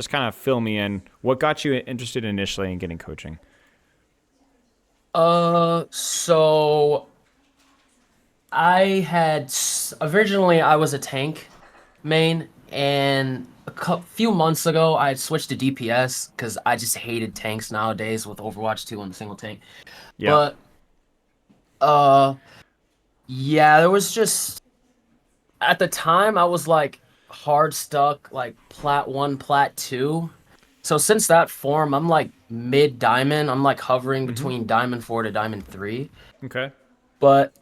Just kind of fill me in. What got you interested initially in getting coaching? So originally I was a tank main, and few months ago I had switched to DPS because I just hated tanks nowadays with Overwatch 2 and the single tank. Yeah. But uh, yeah, there was just at the time I was like hard stuck like plat 1, plat 2. So since that form, I'm like mid diamond. I'm like hovering Mm-hmm. between diamond 4 to diamond 3. Okay. But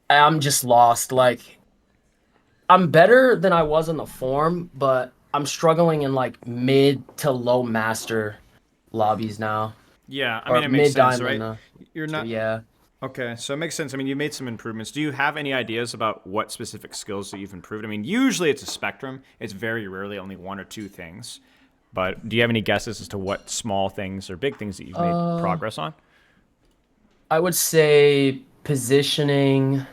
I'm just lost. Like I'm better than I was in the form, but I'm struggling in like mid to low master lobbies now, Yeah, I mean or it makes mid sense, diamond. right? You're So not yeah. okay, so it makes sense. I mean, you made some improvements. Do you have any ideas about what specific skills that you've improved? I mean, usually it's a spectrum. It's very rarely only one or two things. But do you have any guesses as to what small things or big things that you've made Uh, progress on? I would say positioning,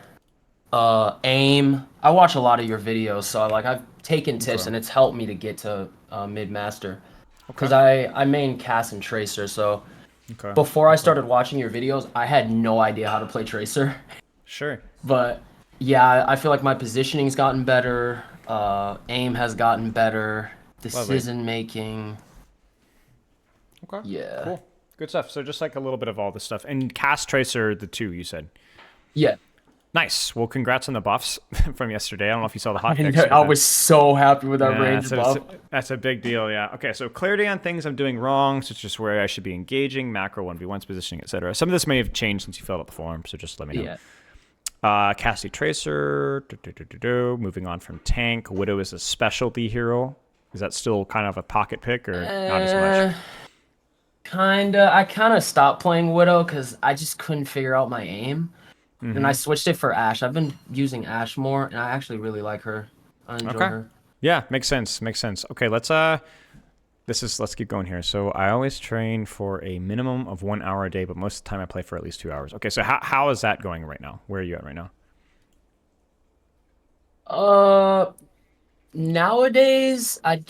aim. I watch a lot of your videos, so like I've taken tips Okay. and it's helped me to get to mid master. Cause Okay. I main Cass and Tracer, so Okay. before I Okay. started watching your videos, I had no idea how to play Tracer. Sure. But yeah, I feel like my positioning's gotten better. Aim has gotten better. Lovely. Decision making. Okay. Yeah. Cool. Good stuff. So just like a little bit of all this stuff. And Cast Tracer, the two you said. Yeah. Nice. Well, congrats on the buffs from yesterday. I don't know if you saw the I know, hotfix, but I was so happy with that yeah, range buff. that's a big deal. Yeah. Okay. So clarity on things I'm doing wrong, such as where I should be engaging, macro 1v1s, positioning, etc. Some of this may have changed since you filled out the form, so just let me know. Yeah. Cassidy Tracer. Moving on from tank. Widow is a specialty hero. Is that still kind of a pocket pick or not as much? Uh, Kinda. I kind of stopped playing Widow because I just couldn't figure out my aim. And I Mm-hmm. switched it for Ashe. I've been using Ashe more, and I actually really like her. I enjoy Okay. her. Yeah, makes sense. Makes sense. Okay, let's keep going here. So I always train for a minimum of 1 hour a day, but most of the time I play for at least 2 hours. Okay, so how is that going right now? Where are you at right now? Uh, Nowadays, I'll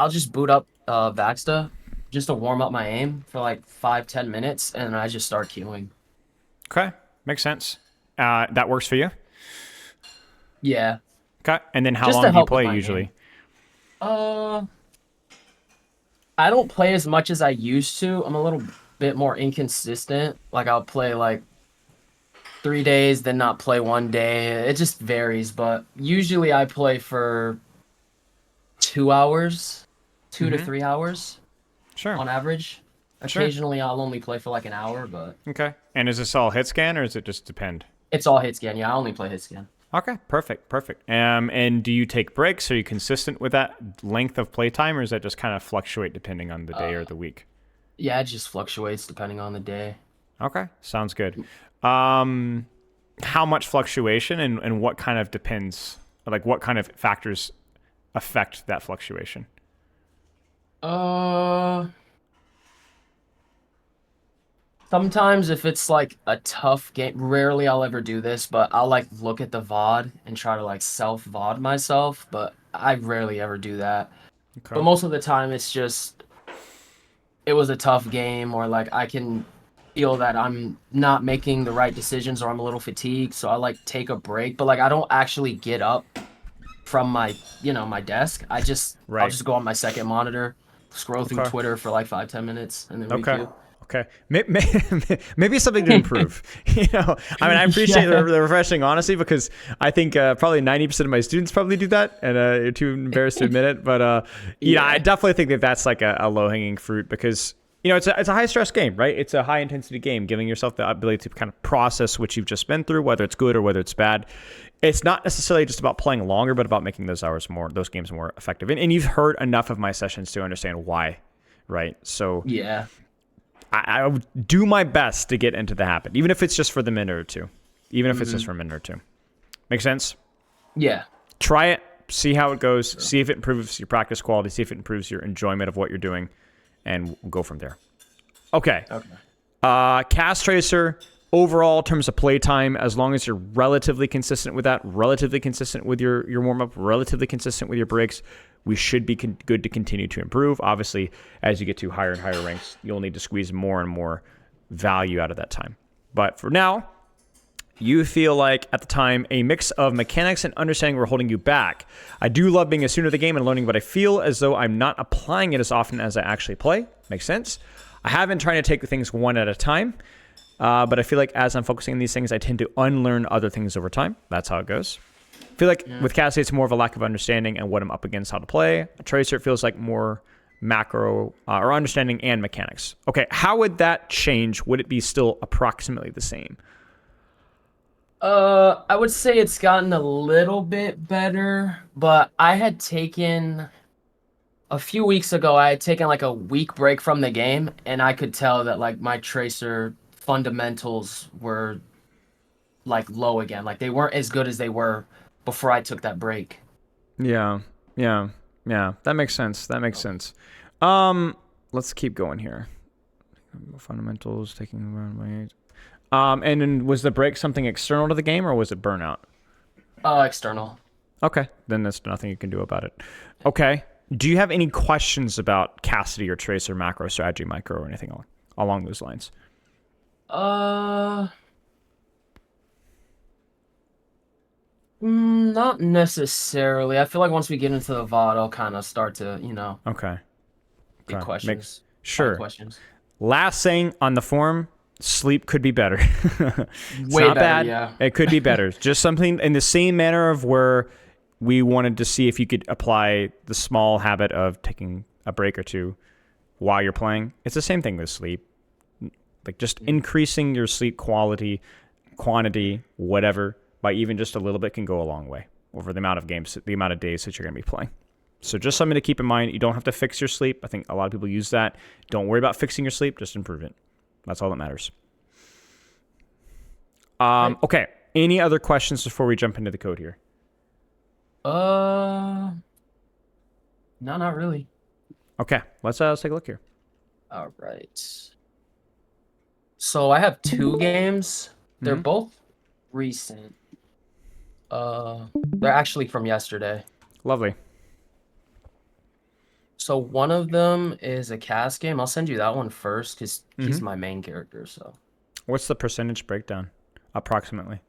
just boot up Vaxta just to warm up my aim for like 5-10 minutes, and I just start queuing. Okay, makes sense. That works for you. Yeah, Okay, and then how just long to do you help with play my aim. usually? Uh, I don't play as much as I used to. I'm a little bit more inconsistent. Like I'll play like 3 days, then not play one day. It just varies, but usually I play for 2 hours, two to Mm-hmm. 3 hours Sure. on average. Sure. Occasionally I'll only play for like an hour, but Okay. And is this all hit scan or does it just depend? it's all hit scan. Yeah, I only play hit scan. Okay, perfect, perfect. And do you take breaks? Are you consistent with that length of playtime, or does that just kind of fluctuate depending on the day or Uh, the week? yeah, it just fluctuates depending on the day. Okay, sounds good. Um, how much fluctuation and what kind of depends, like what kind of factors affect that fluctuation? Uh, Sometimes if it's like a tough game, rarely I'll ever do this, but I'll like look at the VOD and try to like self VOD myself, but I rarely ever do that. But Okay. most of the time it's just it was a tough game, or like I can feel that I'm not making the right decisions or I'm a little fatigued, so I like take a break, but like I don't actually get up from my desk. I'll Right. just go on my second monitor, scroll through Okay. Twitter for like 5-10 minutes and then Okay. requeue. Okay. Maybe something to improve. I mean, I appreciate Yeah. the refreshing honesty because I think probably 90% of my students probably do that, and you're too embarrassed to admit it. But I Yeah. definitely think that that's like a low hanging fruit because it's a high stress game, right? It's a high intensity game, giving yourself the ability to kind of process what you've just been through, whether it's good or whether it's bad. It's not necessarily just about playing longer, but about making those games more effective. And you've heard enough of my sessions to understand why, right? So Yeah. I would do my best to get into the habit, even if it's just for the minute or two. Even if it's just Hmm. for a minute or two. Make sense? Yeah. Try it, see how it goes, see if it improves your practice quality, see if it improves your enjoyment of what you're doing, and we'll go from there. Okay. Okay. Cast Tracer, overall, in terms of playtime, as long as you're relatively consistent with that, relatively consistent with your warm up, relatively consistent with your breaks, we should be good to continue to improve. Obviously, as you get to higher and higher ranks, you'll need to squeeze more and more value out of that time. But for now, you feel like, at the time, a mix of mechanics and understanding were holding you back. I do love being a student of the game and learning, but I feel as though I'm not applying it as often as I actually play. Makes sense. I have been trying to take things one at a time, but I feel like as I'm focusing on these things, I tend to unlearn other things over time. That's how it goes. I feel like with Cassidy, it's more of a lack of understanding and what I'm up against, how to play. A Tracer, it feels like more macro or understanding and mechanics. Okay, how would that change? Would it be still approximately the same? I would say it's gotten a little bit better, but I had taken a few weeks ago, I had taken like a week break from the game, and I could tell that like my tracer fundamentals were like low again. Like they weren't as good as they were before I took that break. Yeah, yeah, yeah. That makes sense. That makes sense. Let's keep going here. Fundamentals taking around my age. And then was the break something external to the game, or was it burnout? External. Okay, then there's nothing you can do about it. Okay. Do you have any questions about Cassidy or Tracer, macro strategy, micro, or anything along those lines? Not necessarily. I feel like once we get into the VOD, I'll kind of start to, Okay. get Okay. questions. Sure. Questions. Last thing on the forum, sleep could be better. It's Way not better, bad. yeah. It could be better. Just something in the same manner of where we wanted to see if you could apply the small habit of taking a break or two while you're playing. It's the same thing with sleep. Like just increasing your sleep quality, quantity, whatever, by even just a little bit can go a long way over the amount of games, the amount of days that you're going to be playing. So just something to keep in mind. You don't have to fix your sleep. I think a lot of people use that. Don't worry about fixing your sleep. Just improve it. That's all that matters. Okay. Any other questions before we jump into the code here? No, not really. Okay. Let's take a look here. All right. So I have two games. They're both recent. They're actually from yesterday. Lovely. So one of them is a Cass game. I'll send you that one first because he's my main character. So, What's the percentage breakdown, approximately?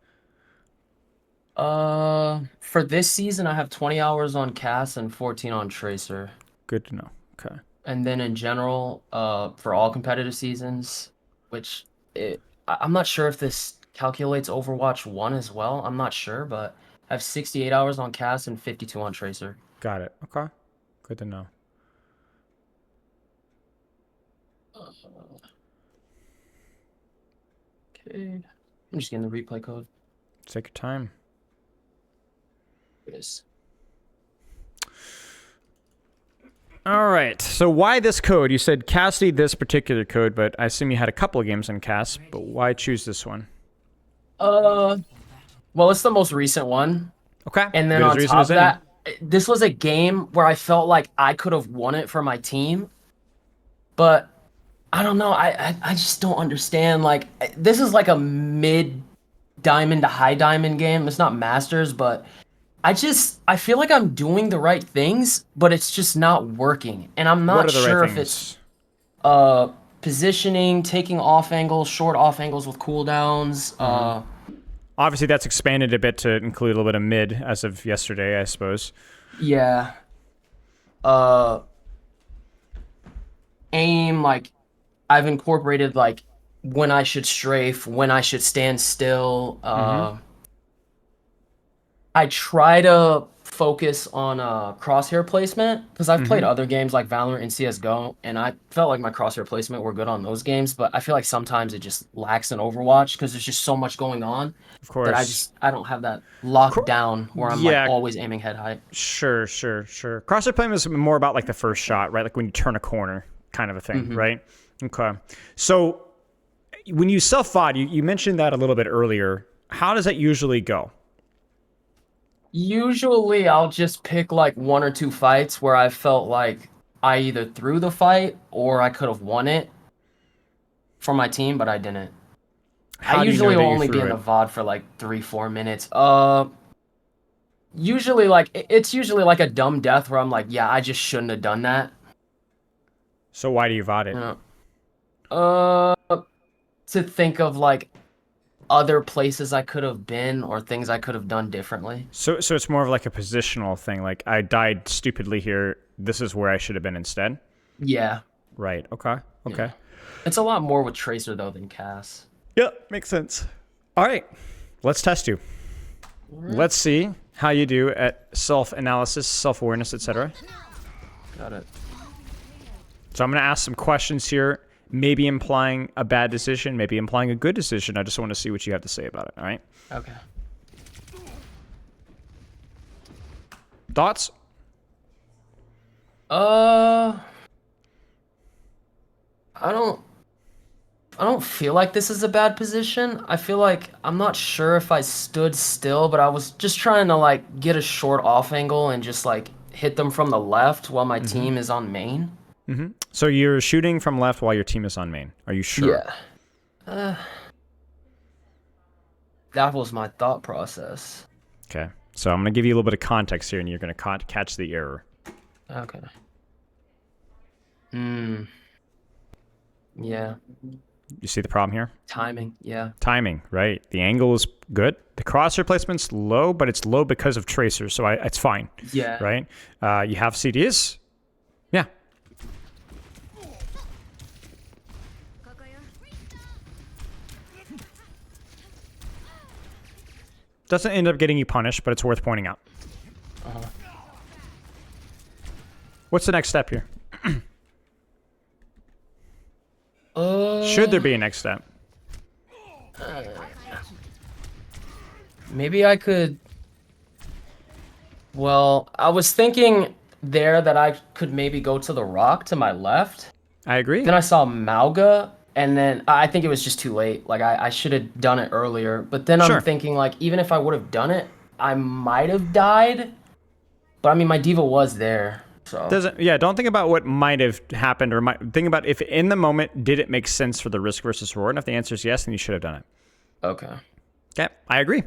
for this season, I have 20 hours on Cass and 14 on Tracer. Good to know. Okay. And then in general, for all competitive seasons, which I'm not sure if this calculates Overwatch 1 as well. I'm not sure, but I have 68 hours on Cass and 52 on Tracer. Got it. Okay. Good to know. Okay. I'm just getting the replay code. Take your time. Yes. All right. So why this code? You said Cassidy this particular code, but I assume you had a couple of games on Cass, but why choose this one? Well, it's the most recent one. Okay. And then Good as on reason top as of any. that, this was a game where I felt like I could have won it for my team, but I don't know. I just don't understand. Like this is like a mid diamond to high diamond game. It's not masters, but I feel like I'm doing the right things, but it's just not working. And I'm What not are the sure right if it's things? positioning, taking off angles, short off angles with cooldowns. Obviously, that's expanded a bit to include a little bit of mid as of yesterday, I suppose. Yeah. Aim, like I've incorporated like when I should strafe, when I should stand still. I try to focus on crosshair placement because I've played other games like Valorant and CS:GO, and I felt like my crosshair placement were good on those games. But I feel like sometimes it just lacks in Overwatch because there's just so much going on Of that course. I don't have that locked down where I'm like Yeah, always aiming head height. sure. Crosshair playing is more about like the first shot, right? Like when you turn a corner, kind of a thing, right? Okay. So when you self-VOD, you mentioned that a little bit earlier. How does that usually go? Usually, I'll just pick like one or two fights where I felt like I either threw the fight or I could have won it for my team, but I didn't. I How do you know usually that will you only be threw in the it? VOD for like 3-4 minutes. Usually, like it's usually like a dumb death where I'm like, yeah, I just shouldn't have done that. So why do you VOD it? Yeah. Uh, to think of like other places I could have been or things I could have done differently. So it's more of like a positional thing. Like I died stupidly here. This is where I should have been instead. Yeah. Right. Okay. Okay. Yeah. It's a lot more with Tracer though than Cass. Yeah, makes sense. All right. Let's test you. Let's see how you do at self-analysis, self-awareness, etc. Got it. So I'm going to ask some questions here, maybe implying a bad decision, maybe implying a good decision. I just want to see what you have to say about it, all right? Okay. Thoughts? I don't feel like this is a bad position. I feel like I'm not sure if I stood still, but I was just trying to like get a short off angle and just like hit them from the left while my team is on main. So you're shooting from left while your team is on main. Are you sure? Yeah. That was my thought process. Okay. So I'm going to give you a little bit of context here, and you're going to catch the error. Okay. Yeah. You see the problem here? Timing. Yeah. Timing, right? The angle is good. The crosshair placement's low, but it's low because of tracers, so it's fine. Yeah. Right? You have CDs. Yeah. Doesn't end up getting you punished, but it's worth pointing out. What's the next step here? Should there be a next step? Maybe I could. Well, I was thinking there that I could maybe go to the rock to my left. I agree. Then I saw Mauga, and then I think it was just too late. Like I should have done it earlier. But then Sure. I'm thinking like even if I would have done it, I might have died. But I mean my diva was there. So Don't think about what might have happened, or think about if in the moment did it make sense for the risk versus reward. And if the answer is yes, then you should have done it. Okay. Okay, I agree.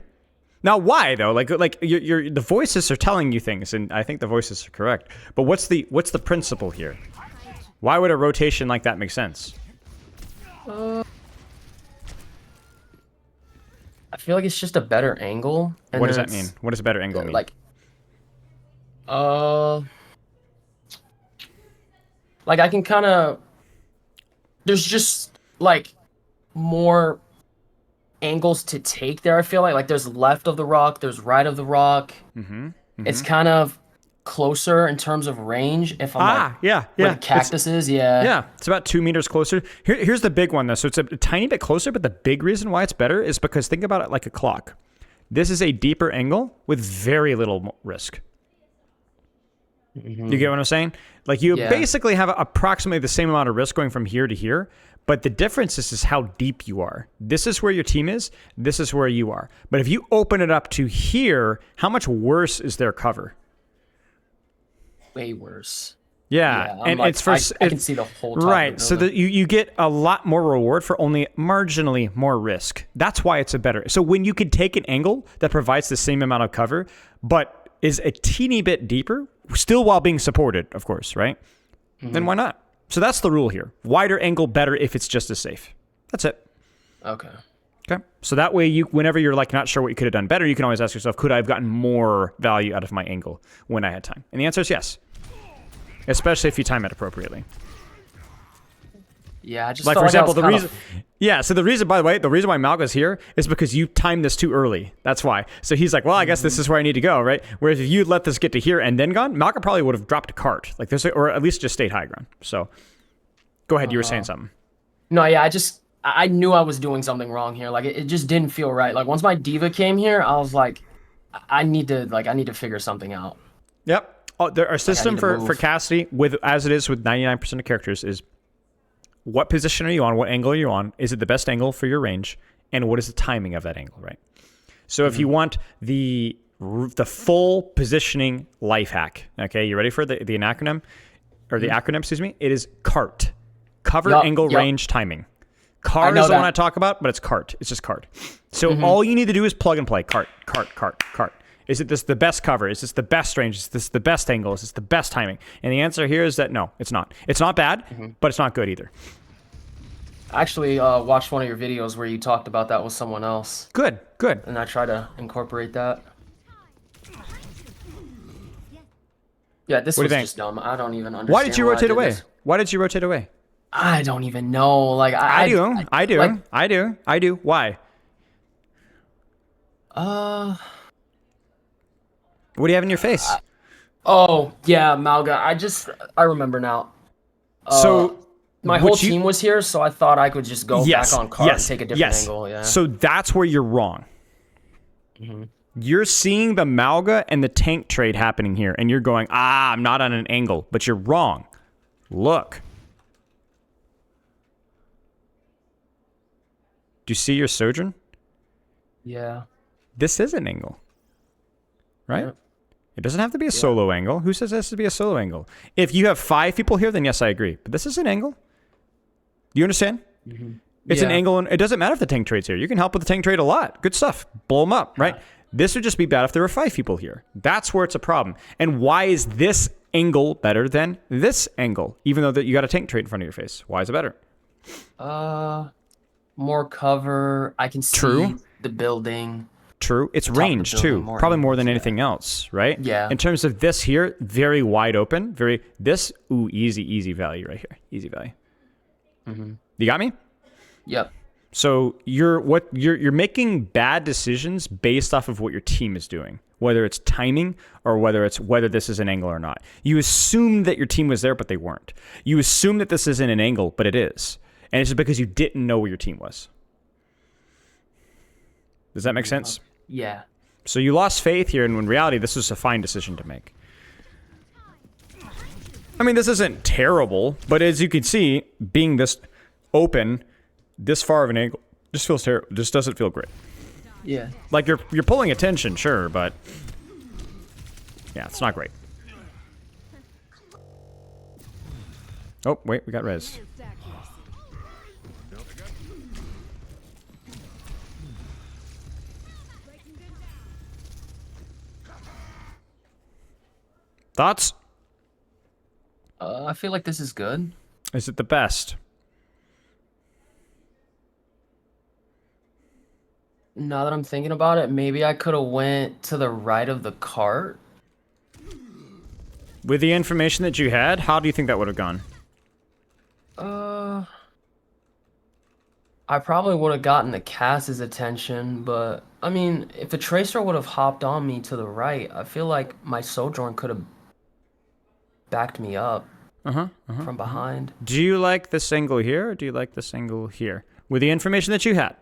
Now, why though? Like the voices are telling you things, and I think the voices are correct. But what's the principle here? Why would a rotation like that make sense? I feel like it's just a better angle. And What does that mean? What does a better angle mean? Like I can kind of. There's just like more angles to take there. I feel like there's left of the rock, there's right of the rock. It's kind of closer in terms of range. If I'm yeah. where the cactus is, yeah. Yeah, it's about 2 meters closer. Here's the big one though. So it's a tiny bit closer, but the big reason why it's better is because think about it like a clock. This is a deeper angle with very little risk. You get what I'm saying? Like you basically have approximately the same amount of risk going from here to here, but the difference is how deep you are. This is where your team is. This is where you are. But if you open it up to here, how much worse is their cover? Way worse. Yeah, and like, it's for I can see the whole top right. of the So that building. you get a lot more reward for only marginally more risk. That's why it's a better. So when you can take an angle that provides the same amount of cover, but is a teeny bit deeper, still while being supported, of course, right? Then why not? So that's the rule here. Wider angle better if it's just as safe. That's it. Okay. Okay. So that way, whenever you're like not sure what you could have done better, you can always ask yourself, could I have gotten more value out of my angle when I had time? And the answer is yes. Especially if you time it appropriately. Yeah, I just Like, felt for example, I was the reason... Yeah, so the reason, by the way, the reason why Malga's here is because you timed this too early. That's why. So he's like, well, I guess this is where I need to go, right? Whereas if you let this get to here and then gone, Malga probably would have dropped a cart. Like there's, or at least just stayed high ground. So go ahead, you were saying something. No, yeah, I knew I was doing something wrong here. Like it just didn't feel right. Like once my diva came here, I was like, I need to figure something out. Yep. Oh, our system for move. Cassidy, as it is with 99% of characters, is what position are you on? What angle are you on? Is it the best angle for your range? And what is the timing of that angle, right? So if you want the full positioning life hack, okay, you ready for the acronym? Or the acronym, excuse me? It is CART. Cover, angle, range, timing. CAR is the one I talk about, but it's CART. It's just CART. So all you need to do is plug and play. CART, CART, CART, CART. Is it this the best cover? Is this the best range? Is this the best angle? Is this the best timing? And the answer here is that no, it's not. It's not bad, but it's not good either. I actually watched one of your videos where you talked about that with someone else, Good, good. and I try to incorporate that. Yeah, this What do you was think? just dumb. I don't even understand. Why did you rotate away? this. Why did you rotate away? I don't even know. Like I do. like, I do. Why? What do you have in your face? Oh yeah, Malga. I remember now. So my whole team was here, so I thought I could just go back on card and take a different angle. Yeah. So that's where you're wrong. You're seeing the Malga and the tank trade happening here, and you're going, I'm not on an angle, but you're wrong. Look. Do you see your Sojourn? Yeah. This is an angle, right? Yeah. It doesn't have to be a solo angle. Who says it has to be a solo angle? If you have 5 people here, then yes, I agree. But this is an angle. Do you understand? It's an angle, and it doesn't matter if the tank trade's here. You can help with the tank trade a lot. Good stuff. Blow them up, right? This would just be bad if there were 5 people here. That's where it's a problem. And why is this angle better than this angle, even though that you got a tank trade in front of your face? Why is it better? More cover. I can see the building. True. It's range too, probably more than anything else, right? Yeah. In terms of this here, very wide open, easy value right here, easy value. You got me? Yep. So you're making bad decisions based off of what your team is doing, whether it's timing or whether this is an angle or not. You assume that your team was there, but they weren't. You assume that this isn't an angle, but it is, and it's just because you didn't know where your team was. Does that make sense? Yeah. So you lost faith here, and in reality, this was a fine decision to make. I mean, this isn't terrible, but as you can see, being this open, this far of an angle, just feels terrible. Just doesn't feel great. Yeah. Like you're pulling attention, sure, but yeah, it's not great. Oh wait, we got res. Thoughts? I feel like this is good. Is it the best? Now that I'm thinking about it, maybe I could have went to the right of the cart. With the information that you had, how do you think that would have gone? I probably would have gotten the Cass's attention, but I mean, if the Tracer would have hopped on me to the right, I feel like my Sojourn could have backed me up from behind. Do you like this angle here, or do you like this angle here? With the information that you had.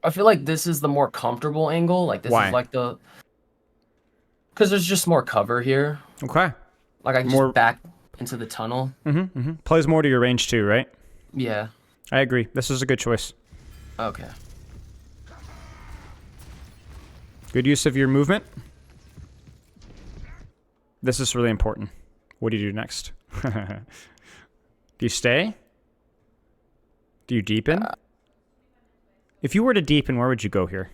I feel like this is the more comfortable angle. Like this Why? is like the... Because there's just more cover here. Okay. Like I can just back into the tunnel. Plays more to your range too, right? Yeah. I agree. This is a good choice. Okay. Good use of your movement. This is really important. What do you do next? Do you stay? Do you deepen? If you were to deepen, where would you go here?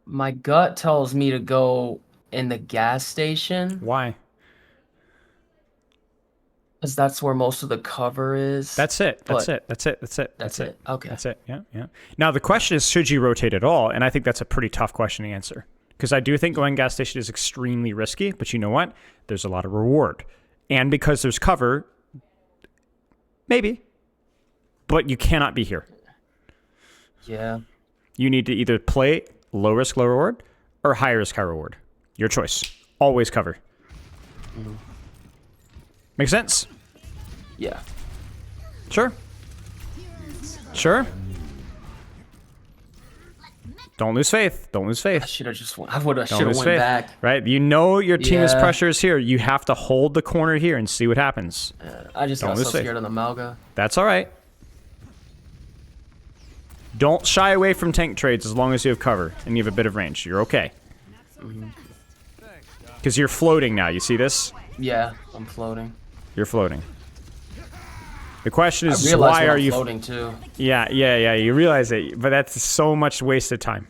My gut tells me to go in the gas station. Why? Because that's where most of the cover is. That's it. That's But- it. That's it. That's it. That's it. Okay. That's it. Yeah, yeah. Now the question is, should you rotate at all? And I think that's a pretty tough question to answer. Because I do think going gas station is extremely risky, but you know what? There's a lot of reward. And because there's cover, maybe. But you cannot be here. Yeah. You need to either play low risk, low reward, or high risk, high reward. Your choice. Always cover. Make sense? Yeah. Sure. Sure. Don't lose faith. Don't lose faith. I should have just went. I would have. Don't Should have lose went faith. back. Right? You know your team is Yeah. pressure is here. You have to hold the corner here and see what happens. I just Don't got lose so faith. scared on the Malga. That's all right. Don't shy away from tank trades as long as you have cover and you have a bit of range. You're okay. Because you're floating now. You see this? Yeah, I'm floating. You're floating. The question is, I realize why when are I'm you floating too? Yeah, you realize it, but that's so much wasted time.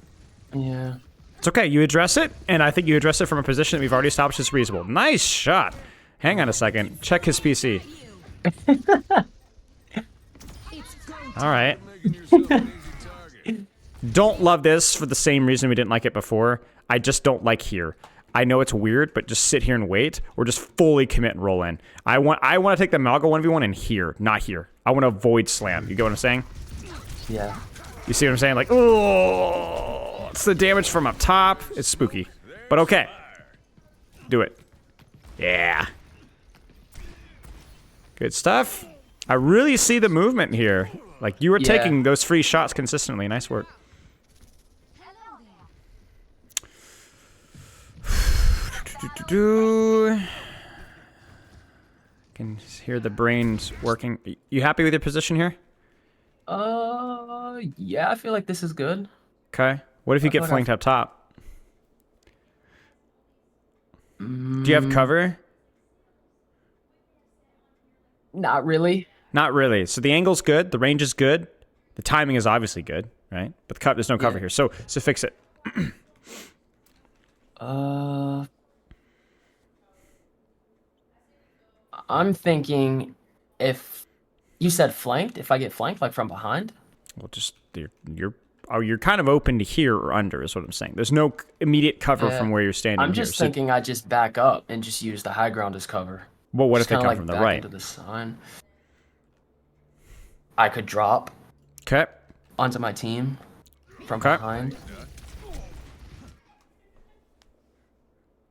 Yeah. It's okay, you address it, and I think you address it from a position that we've already established is reasonable. Nice shot! Hang on a second, check his PC. Alright. Don't love this for the same reason we didn't like it before. I just don't like here. I know it's weird, but just sit here and wait, or just fully commit and roll in. I want to take the Malgo 1v1 in here, not here. I want to avoid slam. You get what I'm saying? Yeah. You see what I'm saying? Like, oh, it's the damage from up top. It's spooky, but okay. Do it. Yeah. Good stuff. I really see the movement here. Like, you were taking those free shots consistently. Nice work. Can hear the brains working. You happy with your position here? Yeah, I feel like this is good. Okay. What if you get flanked up top? Do you have cover? Not really. Not really. So the angle's good, the range is good, the timing is obviously good, right? But there's no cover here, so fix it. I'm thinking if you said flanked, if I get flanked like from behind. Well, just you're kind of open to here or under is what I'm saying. There's no immediate cover from where you're standing. I'm just thinking I just back up and just use the high ground as cover. Well, what Just if they come kinda, from the back right? into the sign. I could drop Okay. onto my team from Okay. behind.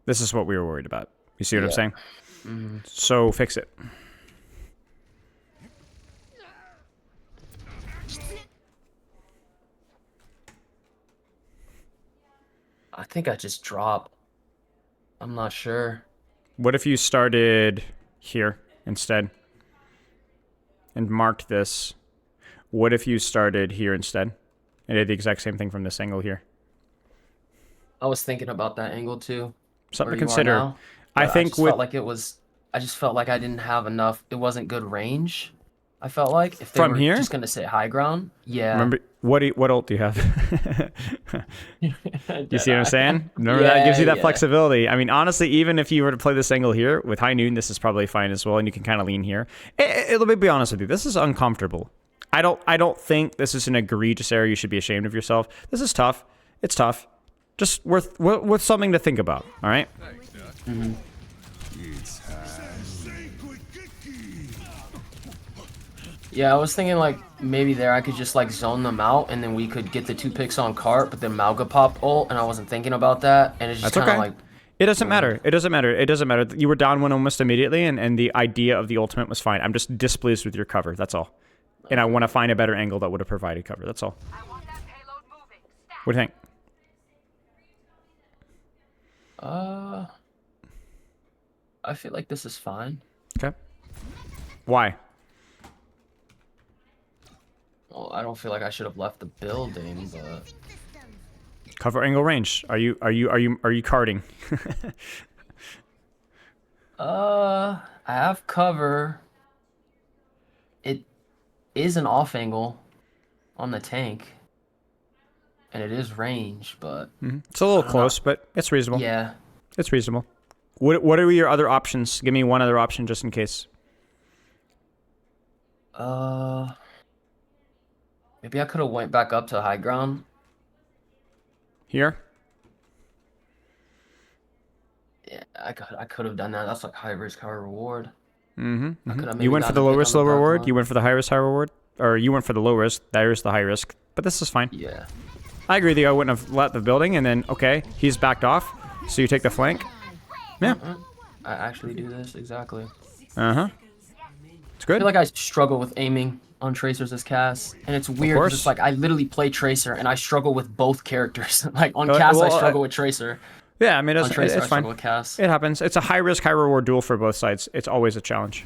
This is what we were worried about. You see what I'm Yeah. saying? So fix it. I think I just drop. I'm not sure. What if you started here instead and marked this? What if you started here instead and did the exact same thing from this angle here? I was thinking about that angle too. Something where to you are consider. now, I but think just with felt like it was. I just felt like I didn't have enough. It wasn't good range. I felt like if they From were here? just gonna sit high ground. Yeah. remember what ult do you have? You see what I'm saying? Remember Yeah, that gives you that yeah. flexibility. I mean, honestly, even if you were to play this angle here with high noon, this is probably fine as well, and you can kind of lean here. Let me be honest with you. This is uncomfortable. I don't think this is an egregious area you should be ashamed of yourself. This is tough. It's tough. Just worth something to think about. All right. Yeah, I was thinking like maybe there I could just like zone them out and then we could get the 2 picks on cart, but then Malga popped ult and I wasn't thinking about that and it's just That's kind of okay. like It doesn't matter. It doesn't matter. It doesn't matter. You were down one almost immediately, and the idea of the ultimate was fine. I'm just displeased with your cover. That's all. And I want to find a better angle that would have provided cover. That's all. What do you think? I feel like this is fine. Okay. Why? Well, I don't feel like I should have left the building, but Cover angle range. Are you carding? I have cover. It is an off angle on the tank. And it is range, but It's a little close, but it's reasonable. yeah. It's reasonable. What are your other options? Give me one other option just in case. Maybe I could have went back up to high ground. Here? Yeah, I could have done that. That's like high risk, high reward. Mm-hmm. I could have You maybe went for the gotten a low pick risk, on low the back reward. line. You went for the high risk, high reward. Or you went for the low risk. There's the high risk. But this is fine. Yeah. I agree with you. I wouldn't have let the building, and then, okay, he's backed off. So you take the flank. Yeah. I actually do this, exactly. Uh-huh. It's I good. feel like I struggle with aiming on tracers as Cass, and it's weird course. because it's like I literally play Tracer and I struggle with both characters. Like on Uh, Cass, well, I struggle with Tracer. Yeah, I mean, On it's Tracer, I fine. struggle with Cass. It happens. It's a high risk, high reward duel for both sides. It's always a challenge.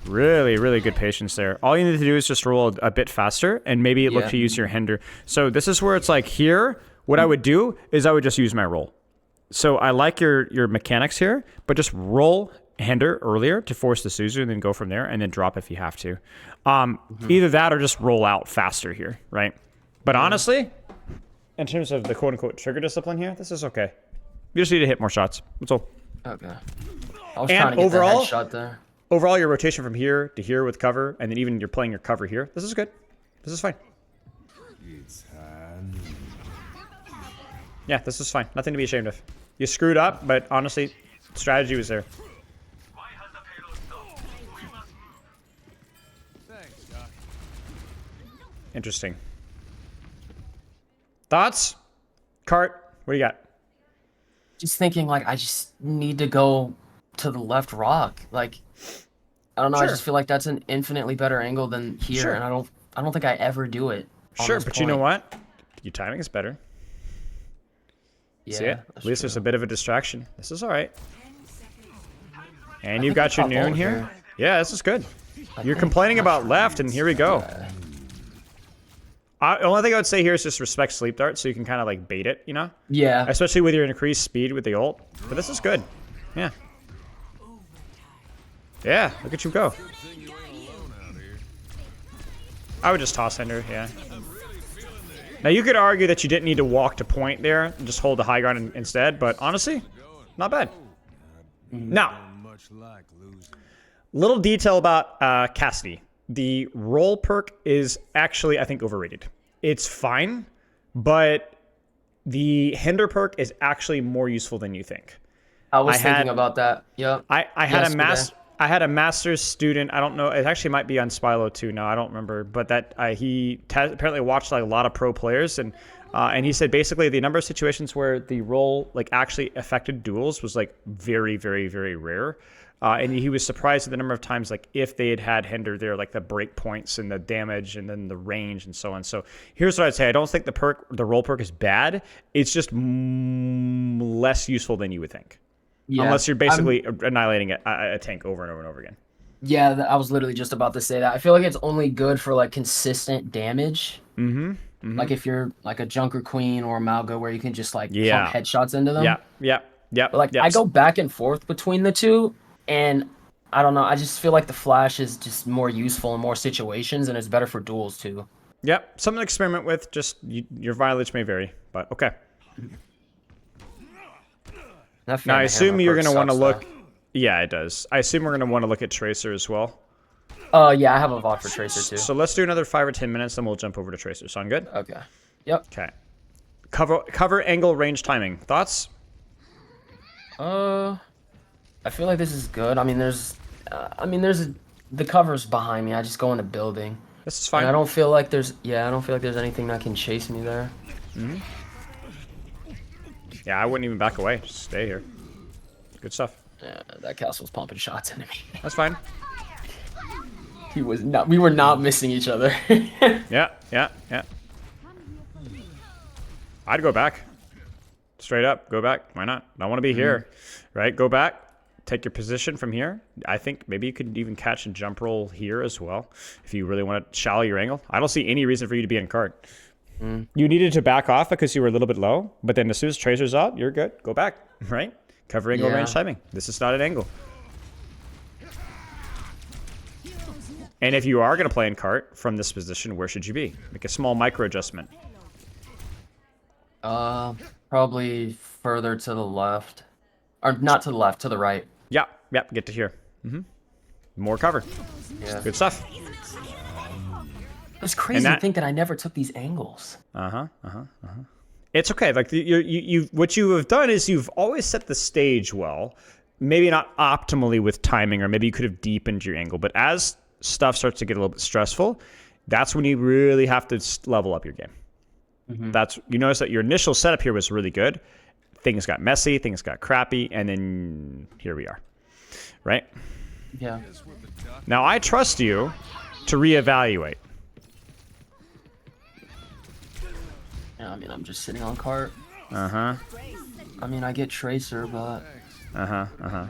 Really, really good patience there. All you need to do is just roll a bit faster and maybe look Yeah. to use your hinder. So this is where it's like here, what I would do is I would just use my roll. So I like your mechanics here, but just roll Hinder earlier to force the Suzu and then go from there and then drop if you have to. Either that or just roll out faster here, right? But honestly, in terms of the quote-unquote trigger discipline here, this is okay. You just need to hit more shots. That's all. Okay. I was And trying to get overall, the headshot there. Overall, your rotation from here to here with cover, and then even you're playing your cover here, this is good. This is fine. Yeah, this is fine. Nothing to be ashamed of. You screwed up, but honestly, strategy was there. Interesting. Thoughts? Cart, what do you got? Just thinking, like, I just need to go to the left rock. Like, I don't know. Sure. I just feel like that's an infinitely better angle than here, Sure. and I don't think I ever do it. Sure, but you know what? Your timing is better. Yeah, See it? At least there's a bit of a distraction. This is all right. And you've think got your I'll noon ult here. here. Yeah, this is good. You're complaining about left, and here we go. The only thing I would say here is just respect sleep dart, so you can kind of like bait it, you know? Yeah. Especially with your increased speed with the ult. But this is good. Yeah. Yeah, look at you go. I would just toss Hinder, yeah. Now you could argue that you didn't need to walk to point there and just hold the high ground instead, but honestly, not bad. Now, little detail about Cassidy. The roll perk is actually, I think, overrated. It's fine, but the Hinder perk is actually more useful than you think. I was thinking about that. Yep. I had a master's student. I don't know. It actually might be on Spilo too. No, I don't remember. But that he apparently watched like a lot of pro players, and he said basically the number of situations where the roll like actually affected duels was like very, very, very rare. And he was surprised at the number of times, like, if they had Hinder there, like the break points and the damage and then the range and so on. So here's what I'd say. I don't think the roll perk is bad. It's just less useful than you would think. Yeah, unless you're basically annihilating a tank over and over and over again. Yeah, I was literally just about to say that. I feel like it's only good for, like, consistent damage. Like, if you're, like, a Junker Queen or a Malga where you can just, like, pump headshots into them. Yeah. But, like, I go back and forth between the two. And I don't know, I just feel like the Flash is just more useful in more situations, and it's better for duels too. Yep, something to experiment with. Just your mileage may vary, but okay. Now I assume you're going to want to look. Yeah, it does. I assume we're going to want to look at Tracer as well. Yeah, I have a VOD for Tracer too. So let's do another 5 or 10 minutes, then we'll jump over to Tracer. Sound good? Okay. Yep. Okay. Cover angle range timing. Thoughts? I feel like this is good. I mean, the cover's behind me. I just go in the building. This is fine. And I don't feel like there's anything that can chase me there. Yeah, I wouldn't even back away. Just stay here. Good stuff. Yeah, that castle's pumping shots into me. That's fine. We were not missing each other. Yeah. I'd go back. Straight up, go back. Why not? I want to be here, right? Go back. Take your position from here. I think maybe you could even catch and jump roll here as well if you really want to shallow your angle. I don't see any reason for you to be in cart. You needed to back off because you were a little bit low, but then as soon as Tracer's up, you're good. Go back, right? Cover angle range timing. This is not an angle. And if you are going to play in cart from this position, where should you be? Make a small micro adjustment. Probably further to the left. Or not to the left, to the right. Yep, get to here. More cover. Yeah. Good stuff. It's crazy to think that I never took these angles. It's okay. Like what you have done is you've always set the stage well. Maybe not optimally with timing, or maybe you could have deepened your angle. But as stuff starts to get a little bit stressful, that's when you really have to level up your game. You notice that your initial setup here was really good. Things got messy, things got crappy, and then here we are, right? Yeah. Now I trust you to reevaluate. Yeah, I mean, I'm just sitting on cart. I mean, I get Tracer, but...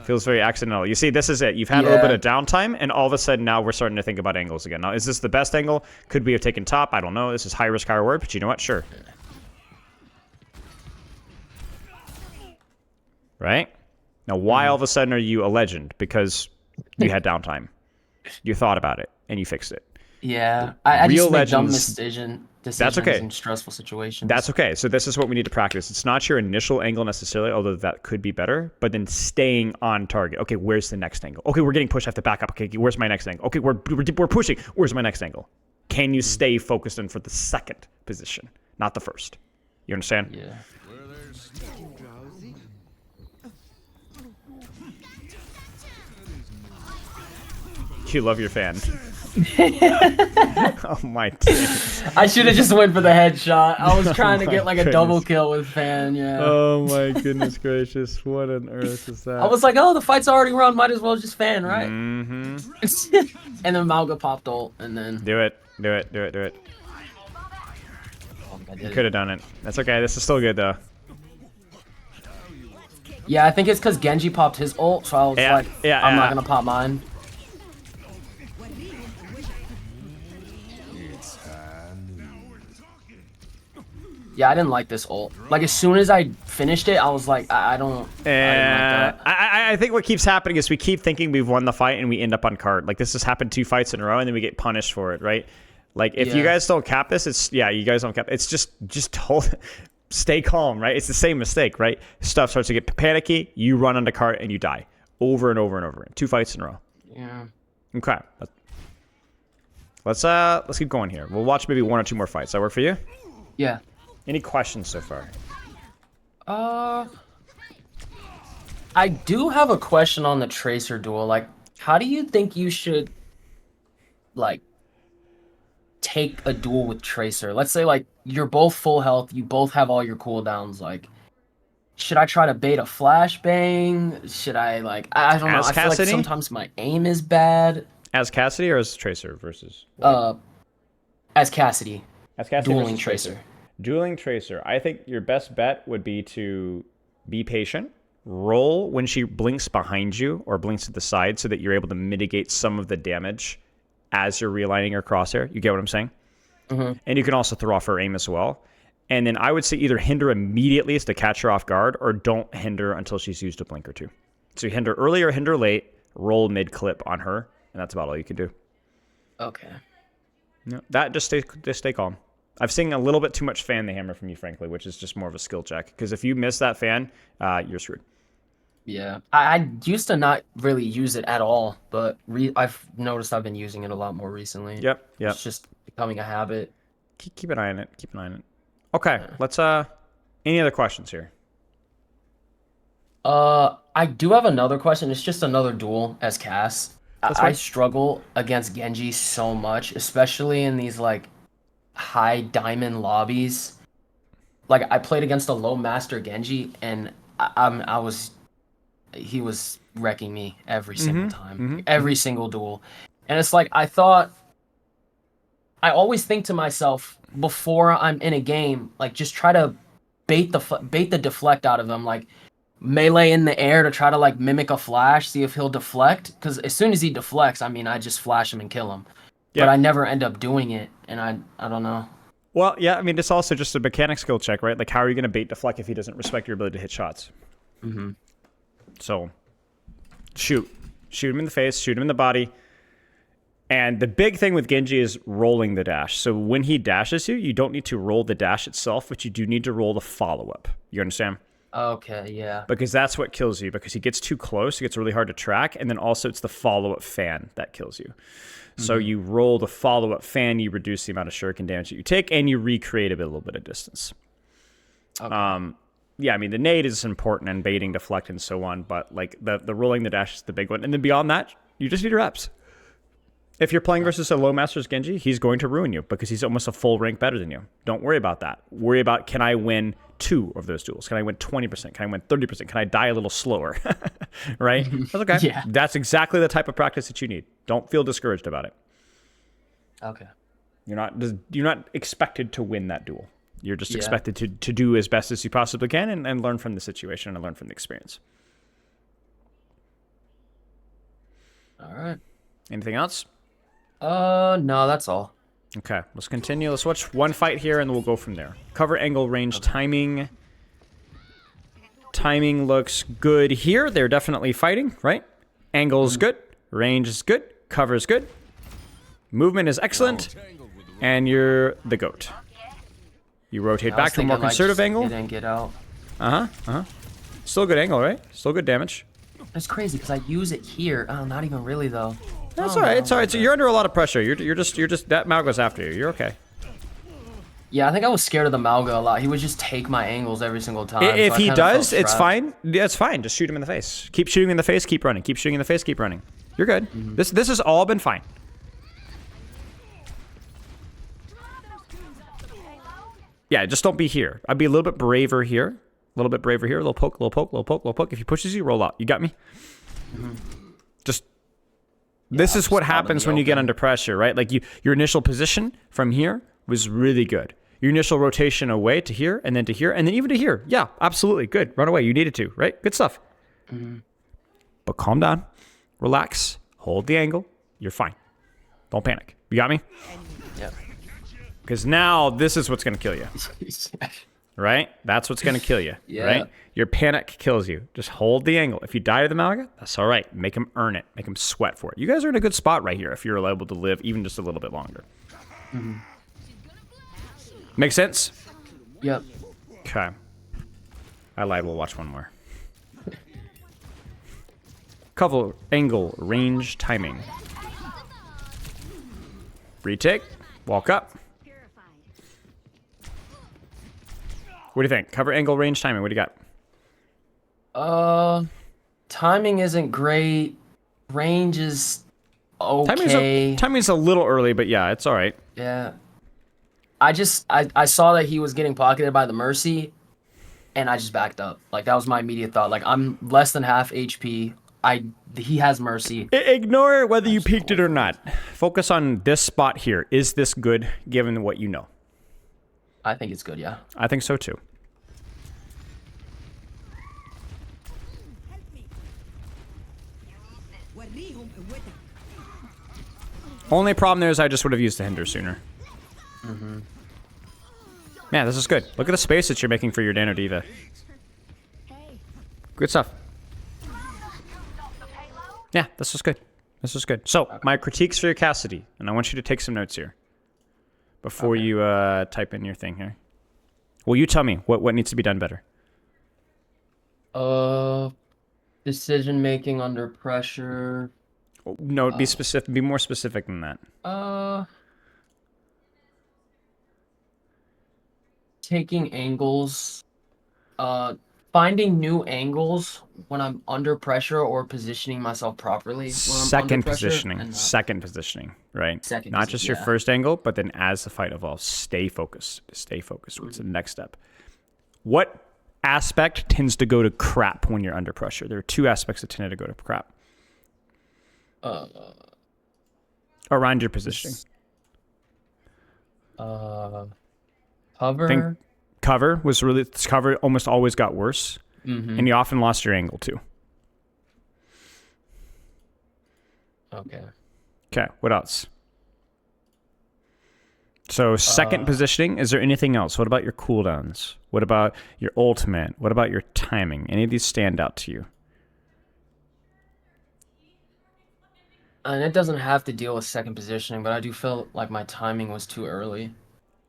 Feels very accidental. You see, this is it. You've had a little bit of downtime, and all of a sudden now we're starting to think about angles again. Now, is this the best angle? Could we have taken top? I don't know. This is high risk, high reward, but you know what? Sure. right? Now, why all of a sudden are you a legend? Because you had downtime. You thought about it, and you fixed it. Yeah, I Real just make dumb legends, that's decisions okay. in stressful That's situations. okay. So this is what we need to practice. It's not your initial angle necessarily, although that could be better, but then staying on target. Okay, where's the next angle? Okay, we're getting pushed. I have to back up. Okay, where's my next angle? Okay, we're pushing. Where's my next angle? Can you stay focused in for the second position, not the first? You understand? Yeah. You love your fan. Oh my days. I should have just went for the headshot. I was trying to my get like a double goodness. kill with fan. Yeah. Oh my goodness gracious. What on earth is that? I was like, oh, the fight's already run. Might as well just fan, right? Mm-hmm. And then Malga popped ult, and then Do it. Do it. Do it. Do it. I did You it. could have done it. That's okay. This is still good though. Yeah, I think it's because Genji popped his ult, so I was Yeah, like, yeah, I'm yeah. not gonna pop mine. Yeah, I didn't like this ult. Like as soon as I finished it, I was like, I didn't like that. I think what keeps happening is we keep thinking we've won the fight and we end up on card. Like this has happened 2 fights in a row and then we get punished for it, right? Like if you Yeah. guys don't cap this, it's you guys don't cap. It's just hold, stay calm, right? It's the same mistake, right? Stuff starts to get panicky. You run onto card and you die over and over and over. 2 fights in a row. Yeah. Okay. Let's keep going here. We'll watch maybe 1 or 2 more fights. That work for you? Yeah. Any questions so far? I do have a question on the Tracer duel. Like, how do you think you should, like, take a duel with Tracer? Let's say, like, you're both full health, you both have all your cooldowns. Like, should I try to bait a flashbang? Should I, like, I don't know. As I feel like Cassidy? sometimes my aim is bad. As Cassidy or as Tracer versus? As Cassidy, As Cassidy dueling versus Tracer. Dueling Tracer. I think your best bet would be to be patient, roll when she blinks behind you or blinks to the side so that you're able to mitigate some of the damage as you're realigning your crosshair. You get what I'm saying? Mm-hmm. And you can also throw off her aim as well. And then I would say either hinder immediately to catch her off guard or don't hinder until she's used a blink or 2. So you hinder early or hinder late, roll mid-clip on her, and that's about all you can do. Okay. No, that just stay calm. I've seen a little bit too much fan the hammer from you, frankly, which is just more of a skill check. Because if you miss that fan, you're screwed. Yeah. I used to not really use it at all, but I've noticed I've been using it a lot more recently. Yep. It's just becoming a habit. Keep an eye on it. Keep an eye on it. Okay, let's any other questions here? I do have another question. It's just another duel as Cass. That's I fine. struggle against Genji so much, especially in these like high diamond lobbies. Like I played against a low master Genji, and he was wrecking me every single time, every single duel. And it's like I always think to myself before I'm in a game, like just try to bait the deflect out of him, like melee in the air to try to like mimic a flash, see if he'll deflect. Because as soon as he deflects, I mean, I just flash him and kill him. Yeah. But I never end up doing it, and I don't know. Well, yeah, I mean, it's also just a mechanic skill check, right? Like, how are you going to bait deflect if he doesn't respect your ability to hit shots? Mm-hmm. So, shoot him in the face, shoot him in the body. And the big thing with Genji is rolling the dash. So when he dashes you, you don't need to roll the dash itself, but you do need to roll the follow-up. You understand? Okay, yeah. Because that's what kills you. Because he gets too close, it gets really hard to track. And then also it's the follow-up fan that kills you. So you roll the follow-up fan, you reduce the amount of shuriken damage that you take, and you recreate a little bit of distance. Okay. Yeah, I mean, the nade is important and baiting, deflect, and so on. But like the rolling the dash is the big one. And then beyond that, you just need reps. If you're playing versus a low Masters Genji, he's going to ruin you because he's almost a full rank better than you. Don't worry about that. Worry about, can I win 2 of those duels? Can I win 20%? Can I win 30%? Can I die a little slower? Right? That's okay. Yeah. That's exactly the type of practice that you need. Don't feel discouraged about it. Okay. You're not expected to win that duel. You're just Yeah. expected to do as best as you possibly can and learn from the situation and learn from the experience. All right. Anything else? No, that's all. Okay, let's continue. Let's watch one fight here, and we'll go from there. Cover, angle, range, timing. Timing looks good here. They're definitely fighting, right? Angle is good. Range is good. Cover is good. Movement is excellent. And you're the GOAT. You rotate back to a more conservative angle. Get in, get out. Still a good angle, right? Still good damage. It's crazy because I use it here. Oh, not even really though. That's all right. It's all right. So you're under a lot of pressure. You're just that Malgo's after you. You're okay. Yeah, I think I was scared of the Malga a lot. He would just take my angles every single time. If so he does, it's fine. Yeah, it's fine. Just shoot him in the face. Keep shooting him in the face. Keep running. Keep shooting in the face. Keep running. You're good. This has all been fine. Yeah, just don't be here. I'd be a little bit braver here. A little bit braver here. A little poke, little poke, little poke, little poke. If he pushes you, roll out. You got me? Just... This is what happens when you get under pressure, right? Like your initial position from here was really good. Your initial rotation away to here, and then to here, and then even to here. Yeah, absolutely. Good. Run away. You needed to, right? Good stuff. But calm down. Relax. Hold the angle. You're fine. Don't panic. You got me? Yep. Because now this is what's going to kill you. Right? That's what's going to kill you. Yeah. Right? Your panic kills you. Just hold the angle. If you die to the Malaga, that's all right. Make him earn it. Make him sweat for it. You guys are in a good spot right here if you're able to live even just a little bit longer. Make sense? Yep. Okay. I lied. We'll watch one more. Cover, angle, range, timing. Retake. Walk up. What do you think? Cover, angle, range, timing. What do you got? Timing isn't great. Range is okay. Timing's a little early, but yeah, it's all right. Yeah. I saw that he was getting pocketed by the Mercy, and I just backed up. Like, that was my immediate thought. Like, I'm less than half HP. He has Mercy. Ignore whether you peeked it or not. Focus on this spot here. Is this good given what you know? I think it's good, yeah. I think so too. Only problem there is I just would have used the hinder sooner. Man, this is good. Look at the space that you're making for your Dano Diva. Good stuff. Yeah, this was good. This was good. So, my critiques for your Cassidy, and I want you to take some notes here before you type in your thing here. Well, you tell me what needs to be done better. Decision making under pressure. No, be specific. Be more specific than that. Taking angles. Finding new angles when I'm under pressure or positioning myself properly. Second positioning, right? Not just your first angle, but then as the fight evolves, stay focused. Stay focused. What's the next step? What aspect tends to go to crap when you're under pressure? There are two aspects that tend to go to crap. Around your positioning. Cover. Cover almost always got worse, and you often lost your angle too. Okay, what else? So second positioning, is there anything else? What about your cooldowns? What about your ultimate? What about your timing? Any of these stand out to you? And it doesn't have to deal with second positioning, but I do feel like my timing was too early.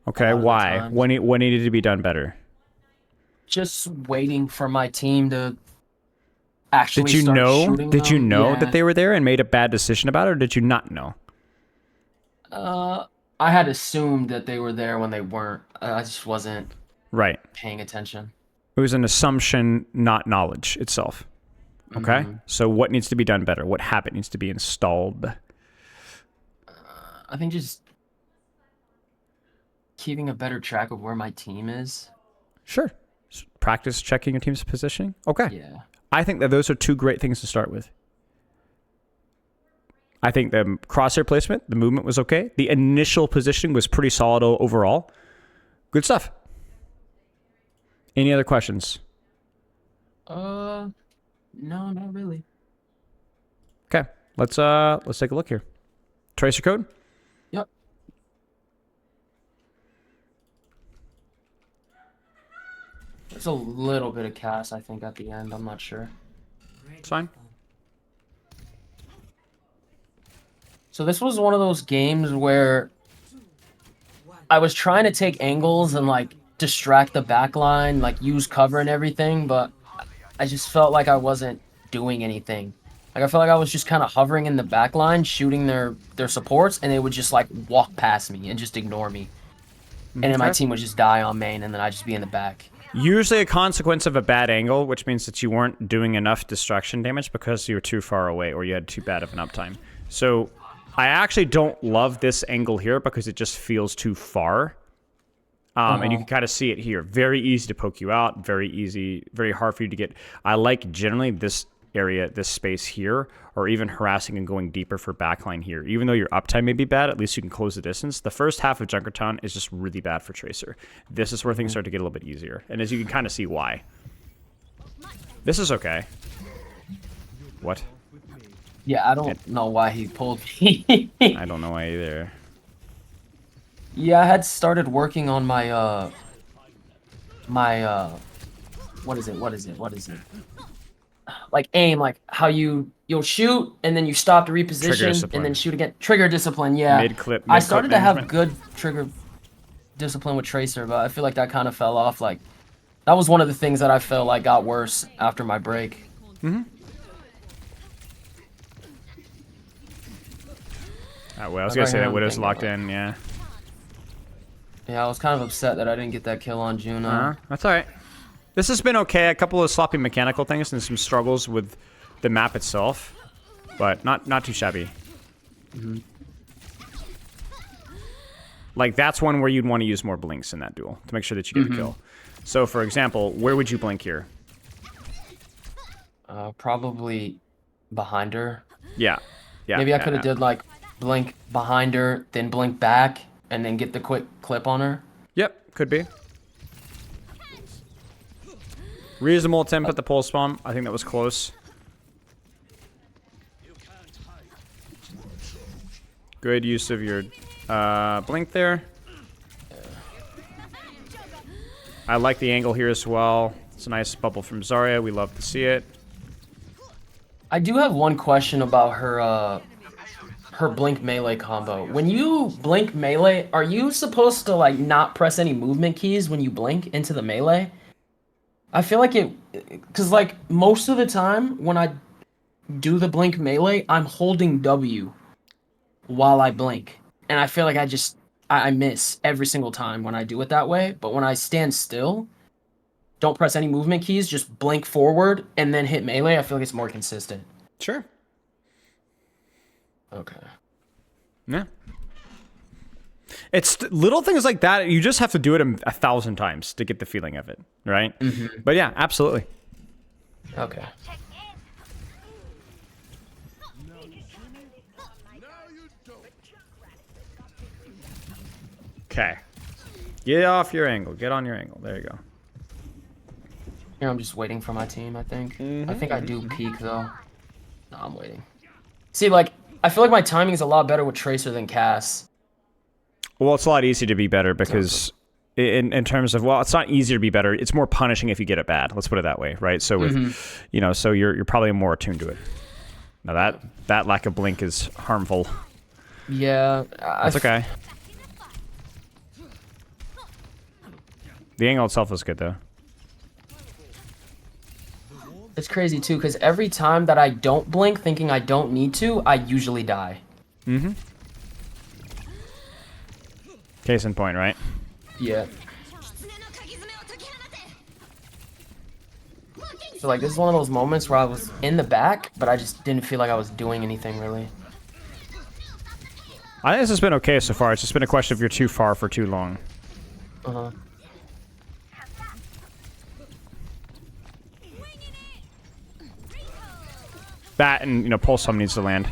Okay, why? What needed to be done better? Just waiting for my team to actually start shooting them. Did you know that they were there and made a bad decision about it, or did you not know? I had assumed that they were there when they weren't. I just wasn't paying attention. It was an assumption, not knowledge itself. Okay? So what needs to be done better? What habit needs to be installed? I think just keeping a better track of where my team is. Sure. Practice checking your team's positioning. Okay. Yeah. I think that those are two great things to start with. I think the crosshair placement, the movement was okay. The initial positioning was pretty solid overall. Good stuff. Any other questions? No, not really. Okay. Let's take a look here. Tracer code? Yep. There's a little bit of Cass, I think, at the end. I'm not sure. It's fine. So this was one of those games where I was trying to take angles and like distract the back line, like use cover and everything, but I just felt like I wasn't doing anything. Like I felt like I was just kind of hovering in the back line, shooting their supports, and they would just like walk past me and just ignore me. And then my Okay. team would just die on main, and then I'd just be in the back. Usually a consequence of a bad angle, which means that you weren't doing enough destruction damage because you were too far away or you had too bad of an uptime. So I actually don't love this angle here because it just feels too far. And you can kind of see it here. Very easy to poke you out. Very easy, very hard for you to get. I like generally this area, this space here, or even harassing and going deeper for backline here. Even though your uptime may be bad, at least you can close the distance. The first half of Junkertown is just really bad for Tracer. This is where things start to get a little bit easier. And as you can kind of see why. This is okay. What? Yeah, I don't know why he pulled me. I don't know why either. Yeah, I had started working on my what is it? Like aim, like how you'll shoot and then you stop to reposition discipline. and then shoot again. Trigger discipline, yeah. Mid-clip I started to have management. good trigger discipline with Tracer, but I feel like that kind of fell off. Like that was one of the things that I felt like got worse after my break. Well, I was Like gonna right say here, that I'm Widow's thinking locked about in, yeah. Yeah, I was kind of upset that I didn't get that kill on Juno. That's alright. This has been okay. A couple of sloppy mechanical things and some struggles with the map itself. But not too shabby. Like, that's one where you'd want to use more blinks in that duel to make sure that you get a kill. So, for example, where would you blink here? Probably behind her. Yeah. Yeah. Maybe I yeah, could have yeah. did like blink behind her, then blink back, and then get the quick clip on her. Yep, could be. Reasonable attempt at the pulse bomb. I think that was close. Good use of your blink there. I like the angle here as well. It's a nice bubble from Zarya. We love to see it. I do have one question about her blink melee combo. When you blink melee, are you supposed to like not press any movement keys when you blink into the melee? I feel like cause like most of the time when I do the blink melee, I'm holding W while I blink. And I feel like I miss every single time when I do it that way. But when I stand still, don't press any movement keys, just blink forward and then hit melee, I feel like it's more consistent. Sure. Okay. Yeah. It's little things like that. You just have to do it 1,000 times to get the feeling of it, right? But yeah, absolutely. Okay. Okay. Get off your angle. Get on your angle. There you go. Here I'm just waiting for my team, I think. I think I do peek though. No, I'm waiting. See, like, I feel like my timing is a lot better with Tracer than Cass. Well, it's a lot easier to be better because in terms of, well, it's not easier to be better. It's more punishing if you get it bad. Let's put it that way, right? So with, you know, so you're probably more attuned to it. Now that lack of blink is harmful. Yeah. That's okay. The angle itself is good though. It's crazy too, because every time that I don't blink thinking I don't need to, I usually die. Case in point, right? Yeah. So like this is one of those moments where I was in the back, but I just didn't feel like I was doing anything really. I think this has been okay so far. It's just been a question of you're too far for too long. Uh-huh. That and, you know, pulse sum needs to land.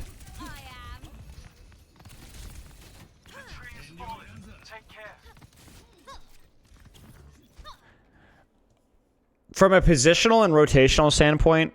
From a positional and rotational standpoint,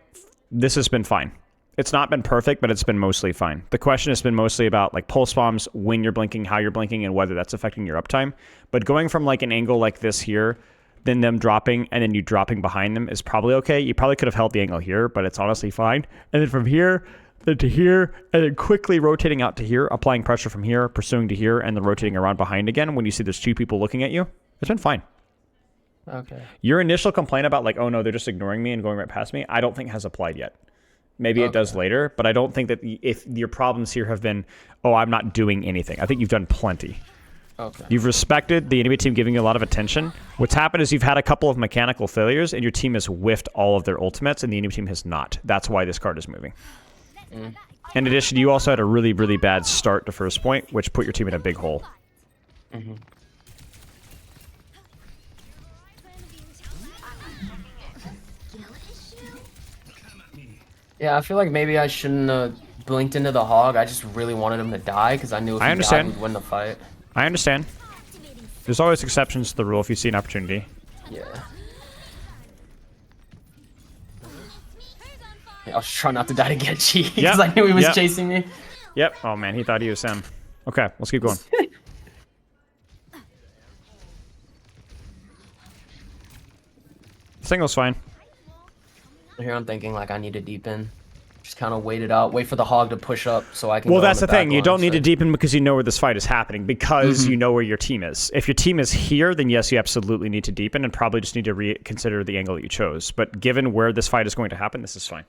this has been fine. It's not been perfect, but it's been mostly fine. The question has been mostly about like pulse bombs, when you're blinking, how you're blinking, and whether that's affecting your uptime. But going from like an angle like this here then them dropping and then you dropping behind them is probably okay. You probably could have held the angle here, but it's honestly fine. And then from here, then to here, and then quickly rotating out to here, applying pressure from here, pursuing to here, and then rotating around behind again when you see there's 2 people looking at you. It's been fine. Okay. Your initial complaint about like, oh no, they're just ignoring me and going right past me, I don't think has applied yet. Maybe it does later, but I don't think that if your problems here have been, oh, I'm not doing anything. I think you've done plenty. Okay. You've respected the enemy team giving you a lot of attention. What's happened is you've had a couple of mechanical failures, and your team has whiffed all of their ultimates, and the enemy team has not. That's why this card is moving. In addition, you also had a really, really bad start to first point, which put your team in a big hole. Yeah, I feel like maybe I shouldn't have blinked into the hog. I just really wanted him to die because I knew if he died, we'd win the fight. I understand. There's always exceptions to the rule if you see an opportunity. Yeah. I was trying not to die to get cheese because I knew he was chasing me. Yep. Oh man, he thought he was Sam. Okay, let's keep going. Single's fine. Here I'm thinking like I need to deepen. Just kind of wait it out, wait for the hog to push up so I can. Well, go that's the thing. You don't need so. to deepen because you know where this fight is happening because you know where your team is. If your team is here, then yes, you absolutely need to deepen and probably just need to reconsider the angle that you chose. But given where this fight is going to happen, this is fine.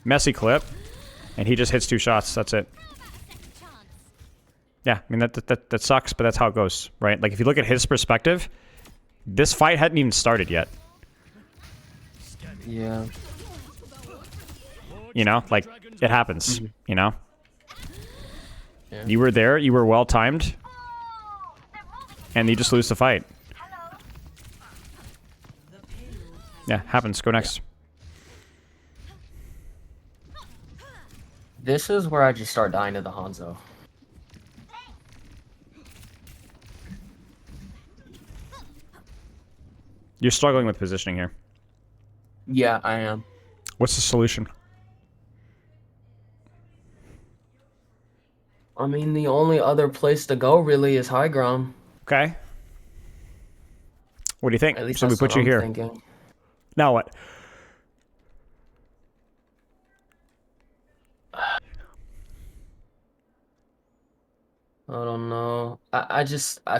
Messy clip, and he just hits 2 shots. That's it. Yeah, I mean that sucks, but that's how it goes, right? Like if you look at his perspective, this fight hadn't even started yet. Yeah. You know, like it happens. You know. Yeah. You were there. You were well timed, and you just lose the fight. Yeah, happens. Go next. This is where I just start dying to the Hanzo. You're struggling with positioning here. Yeah, I am. What's the solution? I mean, the only other place to go really is high ground. Okay. What do you think? At least So we that's put what you I'm here. thinking. Now what? I don't know. I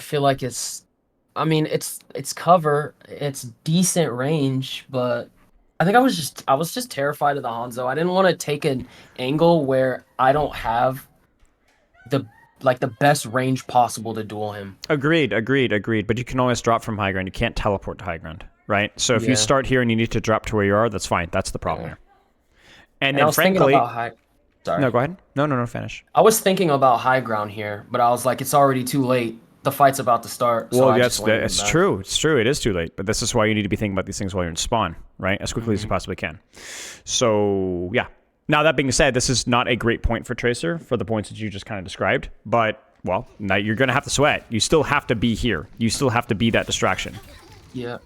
feel like I mean, it's cover. It's decent range, but I think I was just terrified of the Hanzo. I didn't want to take an angle where I don't have the best range possible to duel him. Agreed. But you can always drop from high ground. You can't teleport to high ground, right? So if you start here and you need to drop to where you are, that's fine. That's the problem here. And then I was frankly, thinking about Sorry. No, go ahead. No, finish. I was thinking about high ground here, but I was like, it's already too late. The fight's about to start. So Well, I yes, just went it's back. true. It's true. It is too late. But this is why you need to be thinking about these things while you're in spawn, right? As quickly as you possibly can. So, yeah. Now, that being said, this is not a great point for Tracer for the points that you just kind of described. But, well, now you're going to have to sweat. You still have to be here. You still have to be that distraction. Yeah.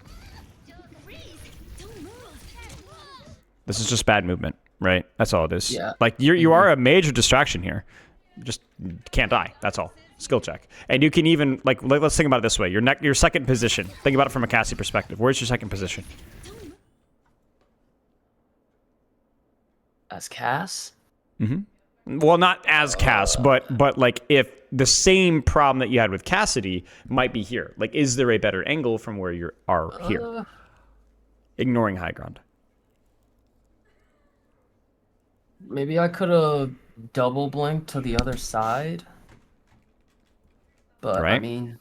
This is just bad movement, right? That's all it is. Yeah. Like, you are a major distraction here. Just can't die. That's all. Skill check. And you can even, like let's think about it this way. Your second position. Think about it from a Cassidy perspective. Where's your second position? As Cass? Well, not as Cass, but like if the same problem that you had with Cassidy might be here. Like, is there a better angle from where you are here? Ignoring high ground. Maybe I could have double blinked to the other side. But, Right. I mean,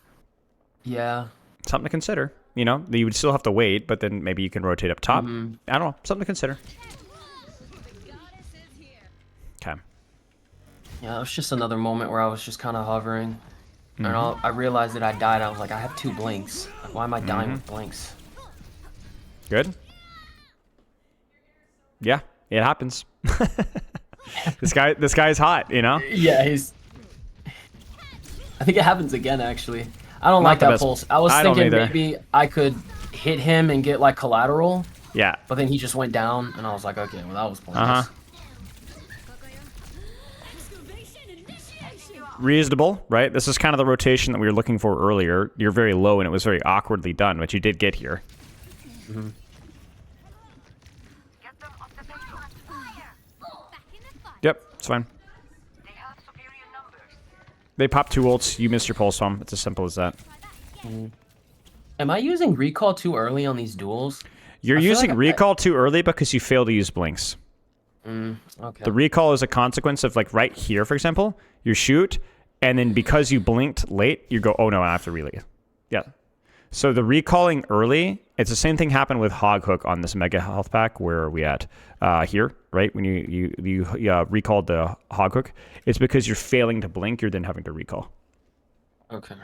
yeah. Something to consider. You know, you would still have to wait, but then maybe you can rotate up top. I don't know. Something to consider. Okay. Yeah, it was just another moment where I was just kind of hovering. And I realized that I died. I was like, I have 2 blinks. Like, why am I dying with blinks? Good. Yeah, it happens. This guy's hot, you know? Yeah, I think it happens again, actually. I don't like the that best. pulse. I was I don't thinking either. maybe I could hit him and get, like, collateral. Yeah. But then he just went down, and I was like, okay, well, that was pointless. reasonable, right? This is kind of the rotation that we were looking for earlier. You're very low, and it was very awkwardly done, but you did get here. Mm-hmm. Yep, it's fine. They pop 2 ults, you missed your pulse bomb. It's as simple as that. Mm-hmm. Am I using recall too early on these duels? You're using recall too early because you fail to use blinks. Okay. The recall is a consequence of, like, right here, for example, you shoot, and then because you blinked late, you go, oh no, I have to relay. Yeah. So the recalling early, it's the same thing happened with Hog Hook on this Mega Health Pack. Where are we at? Here, right? When you recalled the Hog Hook, it's because you're failing to blink, you're then having to recall. Okay.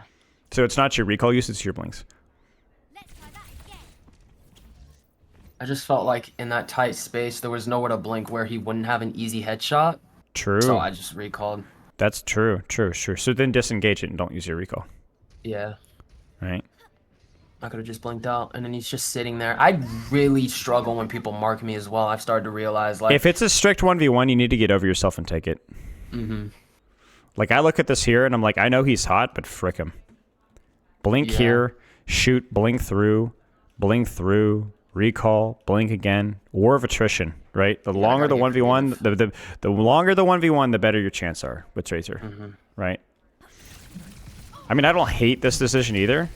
So it's not your recall use, it's your blinks. I just felt like in that tight space, there was nowhere to blink where he wouldn't have an easy headshot. True. So I just recalled. That's true. So then disengage it and don't use your recall. Yeah. Right. I could have just blinked out, and then he's just sitting there. I really struggle when people mark me as well. I've started to realize, like... If it's a strict 1v1, you need to get over yourself and take it. Mm-hmm. Like, I look at this here, and I'm like, I know he's hot, but frick him. Blink here, shoot, blink through, recall, blink again. War of attrition, right? The longer the 1v1, the longer the 1v1, the better your chances are with Tracer, right? I mean, I don't hate this decision either.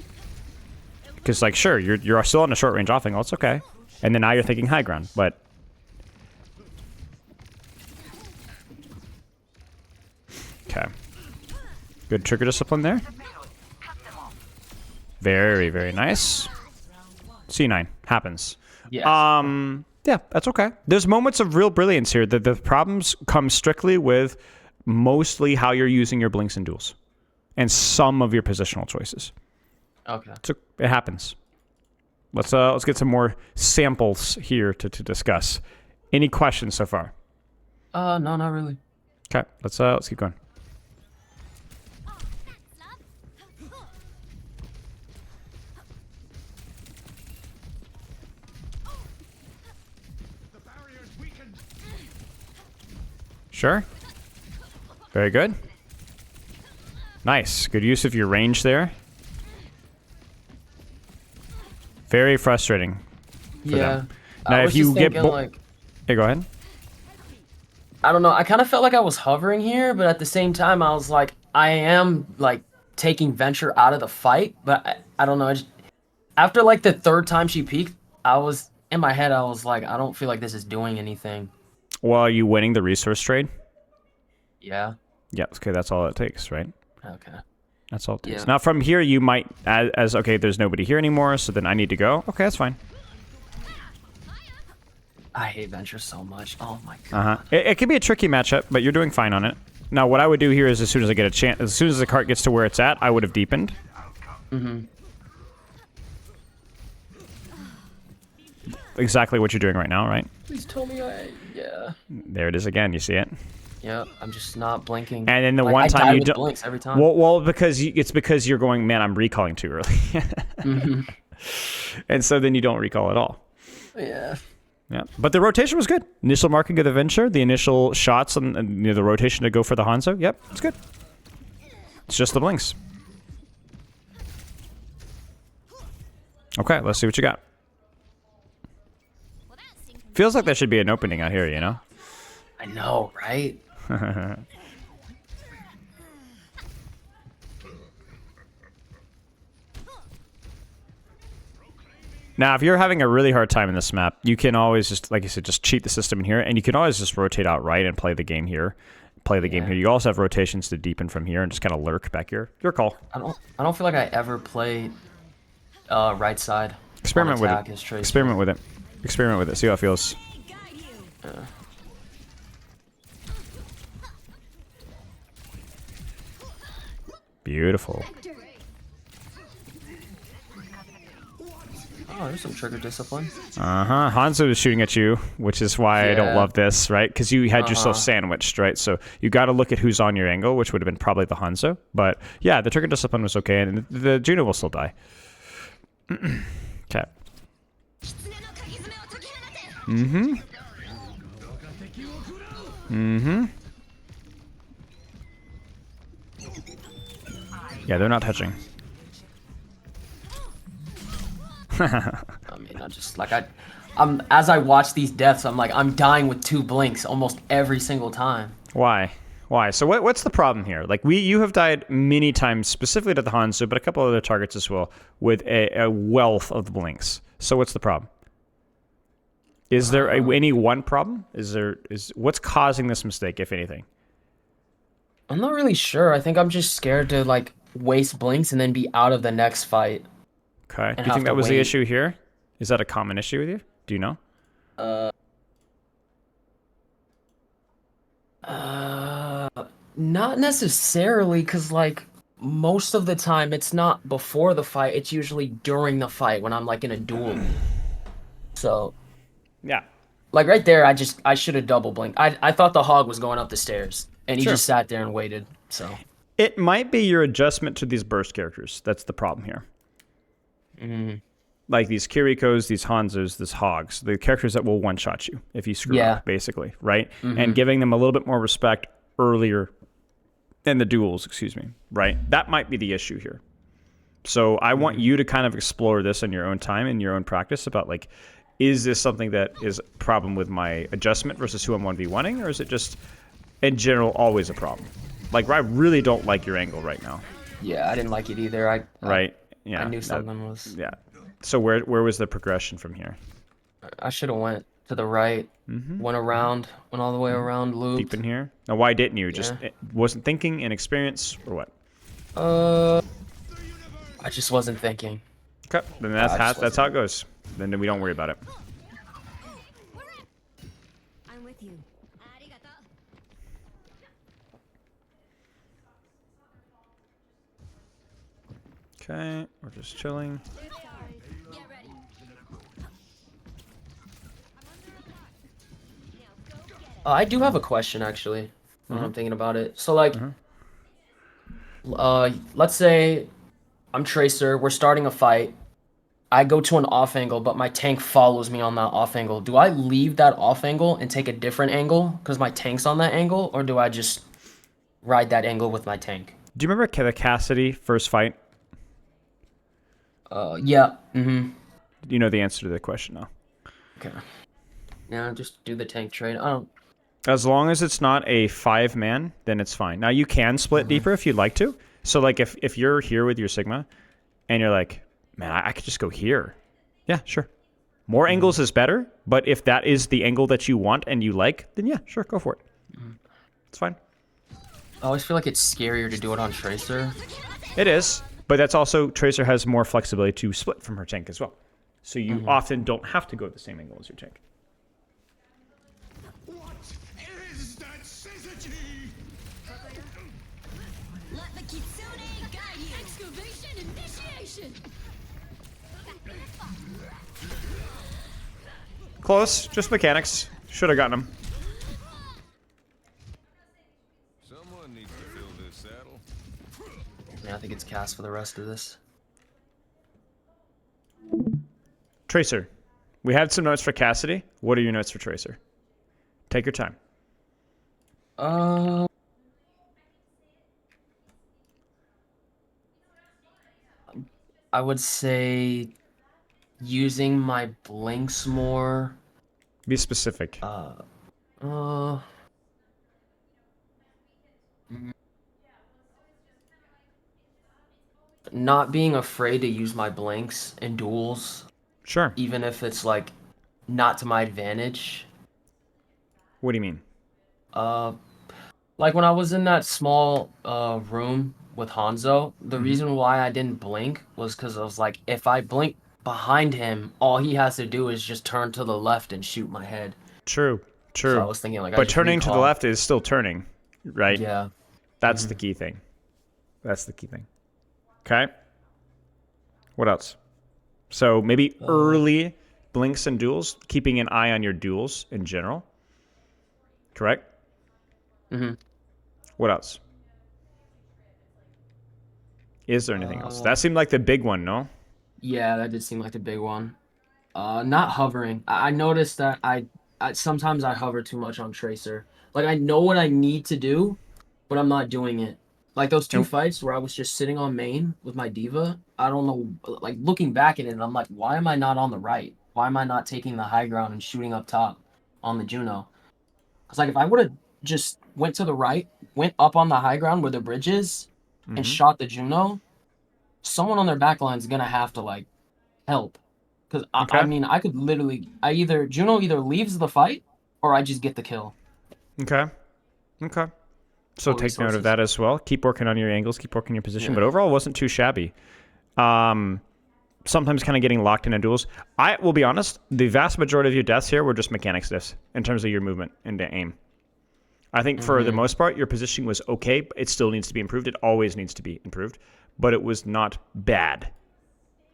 Because, like, sure, you're still on a short-range off angle. It's okay. And then now you're thinking high ground, but... Okay. Good trigger discipline there. Very, very nice. C9. Happens. Yes. Yeah, that's okay. There's moments of real brilliance here. The problems come strictly with mostly how you're using your blinks and duels. And some of your positional choices. Okay. So it happens. Let's get some more samples here to discuss. Any questions so far? No, not really. Okay, let's keep going. Sure. Very good. Nice. Good use of your range there. Very frustrating for them. Now, if you get... like, hey, go ahead. I don't know. I kind of felt like I was hovering here, but at the same time, I was like, I am, like, taking Venture out of the fight. But I don't know. After, like, the 3rd time she peeked, in my head, I was like, I don't feel like this is doing anything. Well, are you winning the resource trade? Yeah. Yeah, okay, that's all it takes, right? Okay. That's all it takes. Yeah. Now, from here, you might, as okay, there's nobody here anymore, so then I need to go. Okay, that's fine. I hate Venture so much. Oh, my God. It can be a tricky matchup, but you're doing fine on it. Now, what I would do here is as soon as I get a chance, as soon as the cart gets to where it's at, I would have deepened. Exactly what you're doing right now, right? Please tell me yeah. There it is again. You see it? Yeah, I'm just not blinking. And then the one time you don't blinks every time. Well, because it's because you're going, man, I'm recalling too early. And so then you don't recall at all. Yeah. Yeah, but the rotation was good. Initial marking of the Venture, the initial shots, and the rotation to go for the Hanzo. Yep, it's good. It's just the blinks. Okay, let's see what you got. Feels like there should be an opening out here, you know? I know, right? Now, if you're having a really hard time in this map, you can always just, like I said, just cheat the system in here, and you can always just rotate out right and play the game here. You also have rotations to deepen from here and just kind of lurk back here. Your call. I don't feel like I ever play right side. Experiment with it. Experiment with it. Experiment with it. See how it feels. Beautiful. Oh, there's some trigger discipline. Hanzo is shooting at you, which is why I don't love this, right? Because you had yourself sandwiched, right? So you got to look at who's on your angle, which would have been probably the Hanzo. But yeah, the trigger discipline was okay, and the Juno will still die. Okay. Yeah, they're not touching. I mean, I just like I'm as I watch these deaths, I'm like I'm dying with 2 blinks almost every single time. Why? Why? So what's the problem here? Like you have died many times, specifically to the Hanzo, but a couple other targets as well, with a wealth of blinks. So what's the problem? Is there any one problem? Is what's causing this mistake, if anything? I'm not really sure. I think I'm just scared to like waste blinks and then be out of the next fight Okay. and Do you think have to that was the wait. issue here? Is that a common issue with you? Do you know? Uh, uh, Not necessarily, because like most of the time it's not before the fight, it's usually during the fight when I'm like in a duel. So Yeah. like right there, I should have double blinked. I thought the hog was going up the stairs, and he Sure. just sat there and waited. So It might be your adjustment to these burst characters. That's the problem here. mm, Like these Kirikos, these Hanzos, these Hogs, the characters that will one-shot you if you screw yeah, up, basically, right? And giving them a little bit more respect earlier in the duels, excuse me, right? That might be the issue here. So I want you to kind of explore this in your own time, in your own practice about like, is this something that is a problem with my adjustment versus who I'm 1v1ing, or is it just, in general, always a problem? Like, I really don't like your angle right now. yeah. I didn't like it either. Right? I Yeah. knew something was. Yeah. So where was the progression from here? I should have went to the right, went around, went all the way around, looped. Deep in here? Now, why didn't you? Just Yeah. wasn't thinking, inexperience, or what? Uh, I just wasn't thinking. Okay, then I just that's how it goes. Then we don't worry about it. I'm with you. Okay, we're just chilling. Get ready. I do have a question actually. When I'm thinking about it. So like, let's say I'm Tracer. We're starting a fight. I go to an off angle, but my tank follows me on that off angle. Do I leave that off angle and take a different angle because my tank's on that angle, or do I just ride that angle with my tank? Do you remember the Cassidy first fight? Yeah. Mm-hmm. You know the answer to the question now. Okay. Yeah, just do the tank trade. I don't. As long as it's not a 5-man, then it's fine. Now you can split deeper if you'd like to. So like if you're here with your Sigma, and you're like, man, I could just go here. Yeah, sure. More angles is better, but if that is the angle that you want and you like, then yeah, sure, go for it. It's fine. I always feel like it's scarier to do it on Tracer. It is, but that's also Tracer has more flexibility to split from her tank as well. So you often don't have to go the same angle as your tank. What is that syzygy? Let the Kitsune guide you. Excavation initiation. Close, just mechanics. Should have gotten him. Someone needs to fill this saddle. Yeah, I think it's cast for the rest of this. Tracer. We had some notes for Cassidy. What are your notes for Tracer? Take your time. I would say using my blinks more. Be specific. Uh, Not being afraid to use my blinks in duels, Sure. even if it's like not to my advantage. What do you mean? Uh, like when I was in that small room with Hanzo, the reason why I didn't blink was because I was like, if I blink behind him, all he has to do is just turn to the left and shoot my head. True. True. So I was thinking like, I but just turning to the recall. left is still turning, right? Yeah. That's the key thing. That's the key thing. Okay. What else? So maybe early blinks and duels, keeping an eye on your duels in general. Correct? Mm-hmm. What else? Is there anything else? That seemed like the big one, no? Yeah, that did seem like the big one. Not hovering. I noticed that I sometimes I hover too much on Tracer. Like I know what I need to do, but I'm not doing it. Like those two Nope. fights where I was just sitting on main with my diva. I don't know. Like looking back at it, I'm like, why am I not on the right? Why am I not taking the high ground and shooting up top on the Juno? Because like if I would have just went to the right, went up on the high ground where the bridge is, and Mm-hmm. shot the Juno, someone on their back line is gonna have to like help. Because I Okay. mean, I could literally, I either Juno either leaves the fight or I just get the kill. Okay. Okay. So Full take note of resources. that as well. Keep working on your angles. Keep working your position. Yeah. But overall, it wasn't too shabby. Sometimes kind of getting locked into duels. I will be honest. The vast majority of your deaths here were just mechanics deaths in terms of your movement and the aim. I think for the Mm-hmm. most part, your positioning was okay. But it still needs to be improved. It always needs to be improved. But it was not bad.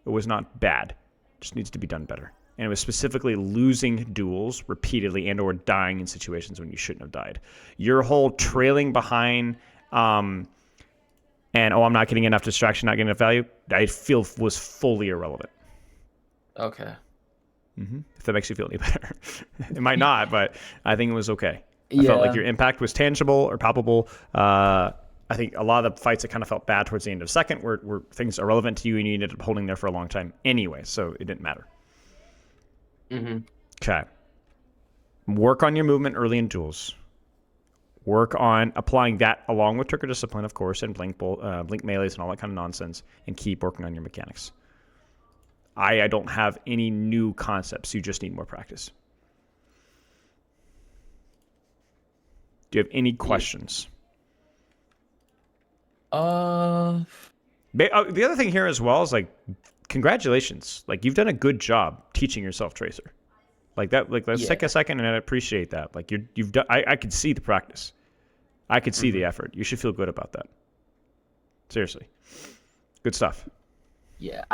It was not bad. It just needs to be done better. And it was specifically losing duels repeatedly and or dying in situations when you shouldn't have died. Your whole trailing behind and I'm not getting enough distraction, not getting enough value, I feel was fully irrelevant. Okay. If that makes you feel any better. It might not, but I think it was okay. I felt like Yeah. your impact was tangible or palpable. I think a lot of the fights that kind of felt bad towards the end of second were things irrelevant to you and you ended up holding there for a long time anyway, so it didn't matter. Mm-hmm. Okay. Work on your movement early in duels. Work on applying that along with trigger discipline, of course, and blink melees and all that kind of nonsense, and keep working on your mechanics. I don't have any new concepts. You just need more practice. Do you have any questions? The other thing here as well is like, congratulations. Like you've done a good job teaching yourself Tracer. Like that. Like let's Yeah. take a second and I appreciate that. Like you've done. I could see the practice. I could see the effort. You should feel good about that. Seriously, good stuff. Yeah,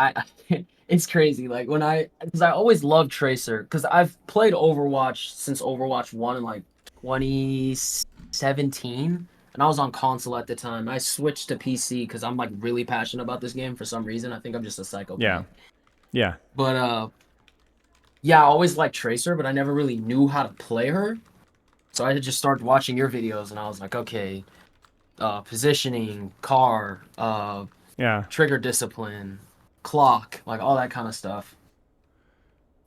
it's crazy. Like because I always loved Tracer because I've played Overwatch since Overwatch 1 in like 2017, and I was on console at the time. I switched to PC because I'm like really passionate about this game for some reason. I think I'm just a Yeah, psychopath. yeah, But yeah, I always liked Tracer, but I never really knew how to play her. So I just started watching your videos, and I was like, okay, positioning, car, yeah. trigger discipline, clock, like all that kind of stuff.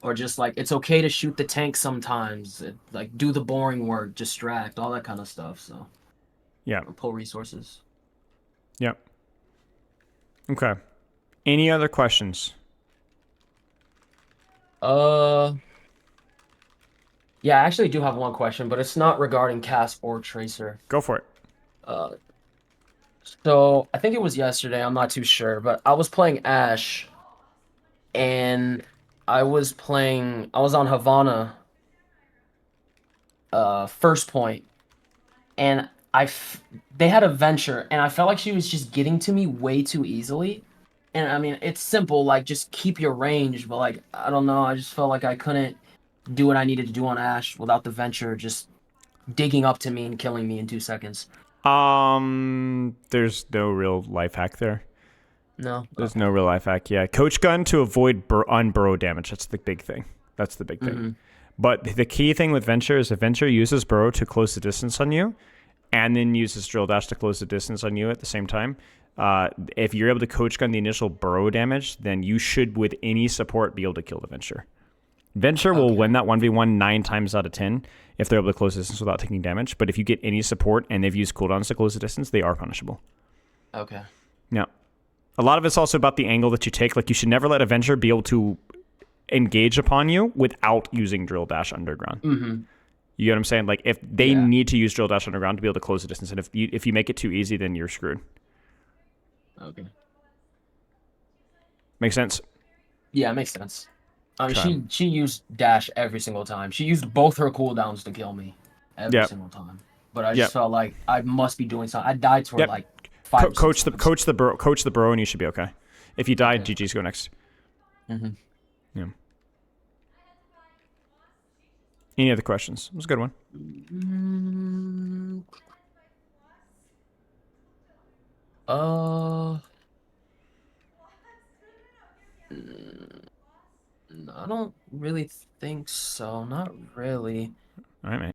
Or just like it's okay to shoot the tank sometimes, like do the boring work, distract, all that kind of stuff. So Yeah. or pull resources. Yep. Okay. Any other questions? Uh, yeah, I actually do have one question, but it's not regarding Cass or Tracer. Go for it. Uh, so I think it was yesterday. I'm not too sure, but I was playing Ash, and I was on Havana, first point, and they had a venture, and I felt like she was just getting to me way too easily. And I mean, it's simple, like just keep your range, but like I don't know, I just felt like I couldn't do what I needed to do on Ash without the venture just digging up to me and killing me in 2 seconds. There's no real life hack there. No, There's okay. no real life hack. Yeah, coach gun to avoid unburrow damage. That's the big thing. That's the big thing. Mm-hmm. But the key thing with Venture is if Venture uses burrow to close the distance on you, and then uses drill dash to close the distance on you at the same time. If you're able to coach gun the initial burrow damage, then you should, with any support, be able to kill the Venture. Venture will Okay. win that 1v1 9 times out of 10 if they're able to close the distance without taking damage. But if you get any support and they've used cooldowns to close the distance, they are punishable. Okay. Now, a lot of it's also about the angle that you take. Like, you should never let a Venture be able to engage upon you without using drill dash underground. Mm-hmm. You get what I'm saying? Like, if they Yeah. need to use drill dash underground to be able to close the distance, and if you make it too easy, then you're screwed. Okay. Make sense? Yeah, it makes sense. I mean, Okay. she used dash every single time. She used both her cooldowns to kill me every Yep. single time. But I Yep. just felt like I must be doing something. I died to her Yep. like five. or six times. Coach the burrow, and you should be okay. If you die, Okay. GG's go next. Mm-hmm. Yeah. Any other questions? It was a good one. Uh, I don't really think so. Not really. All right, man.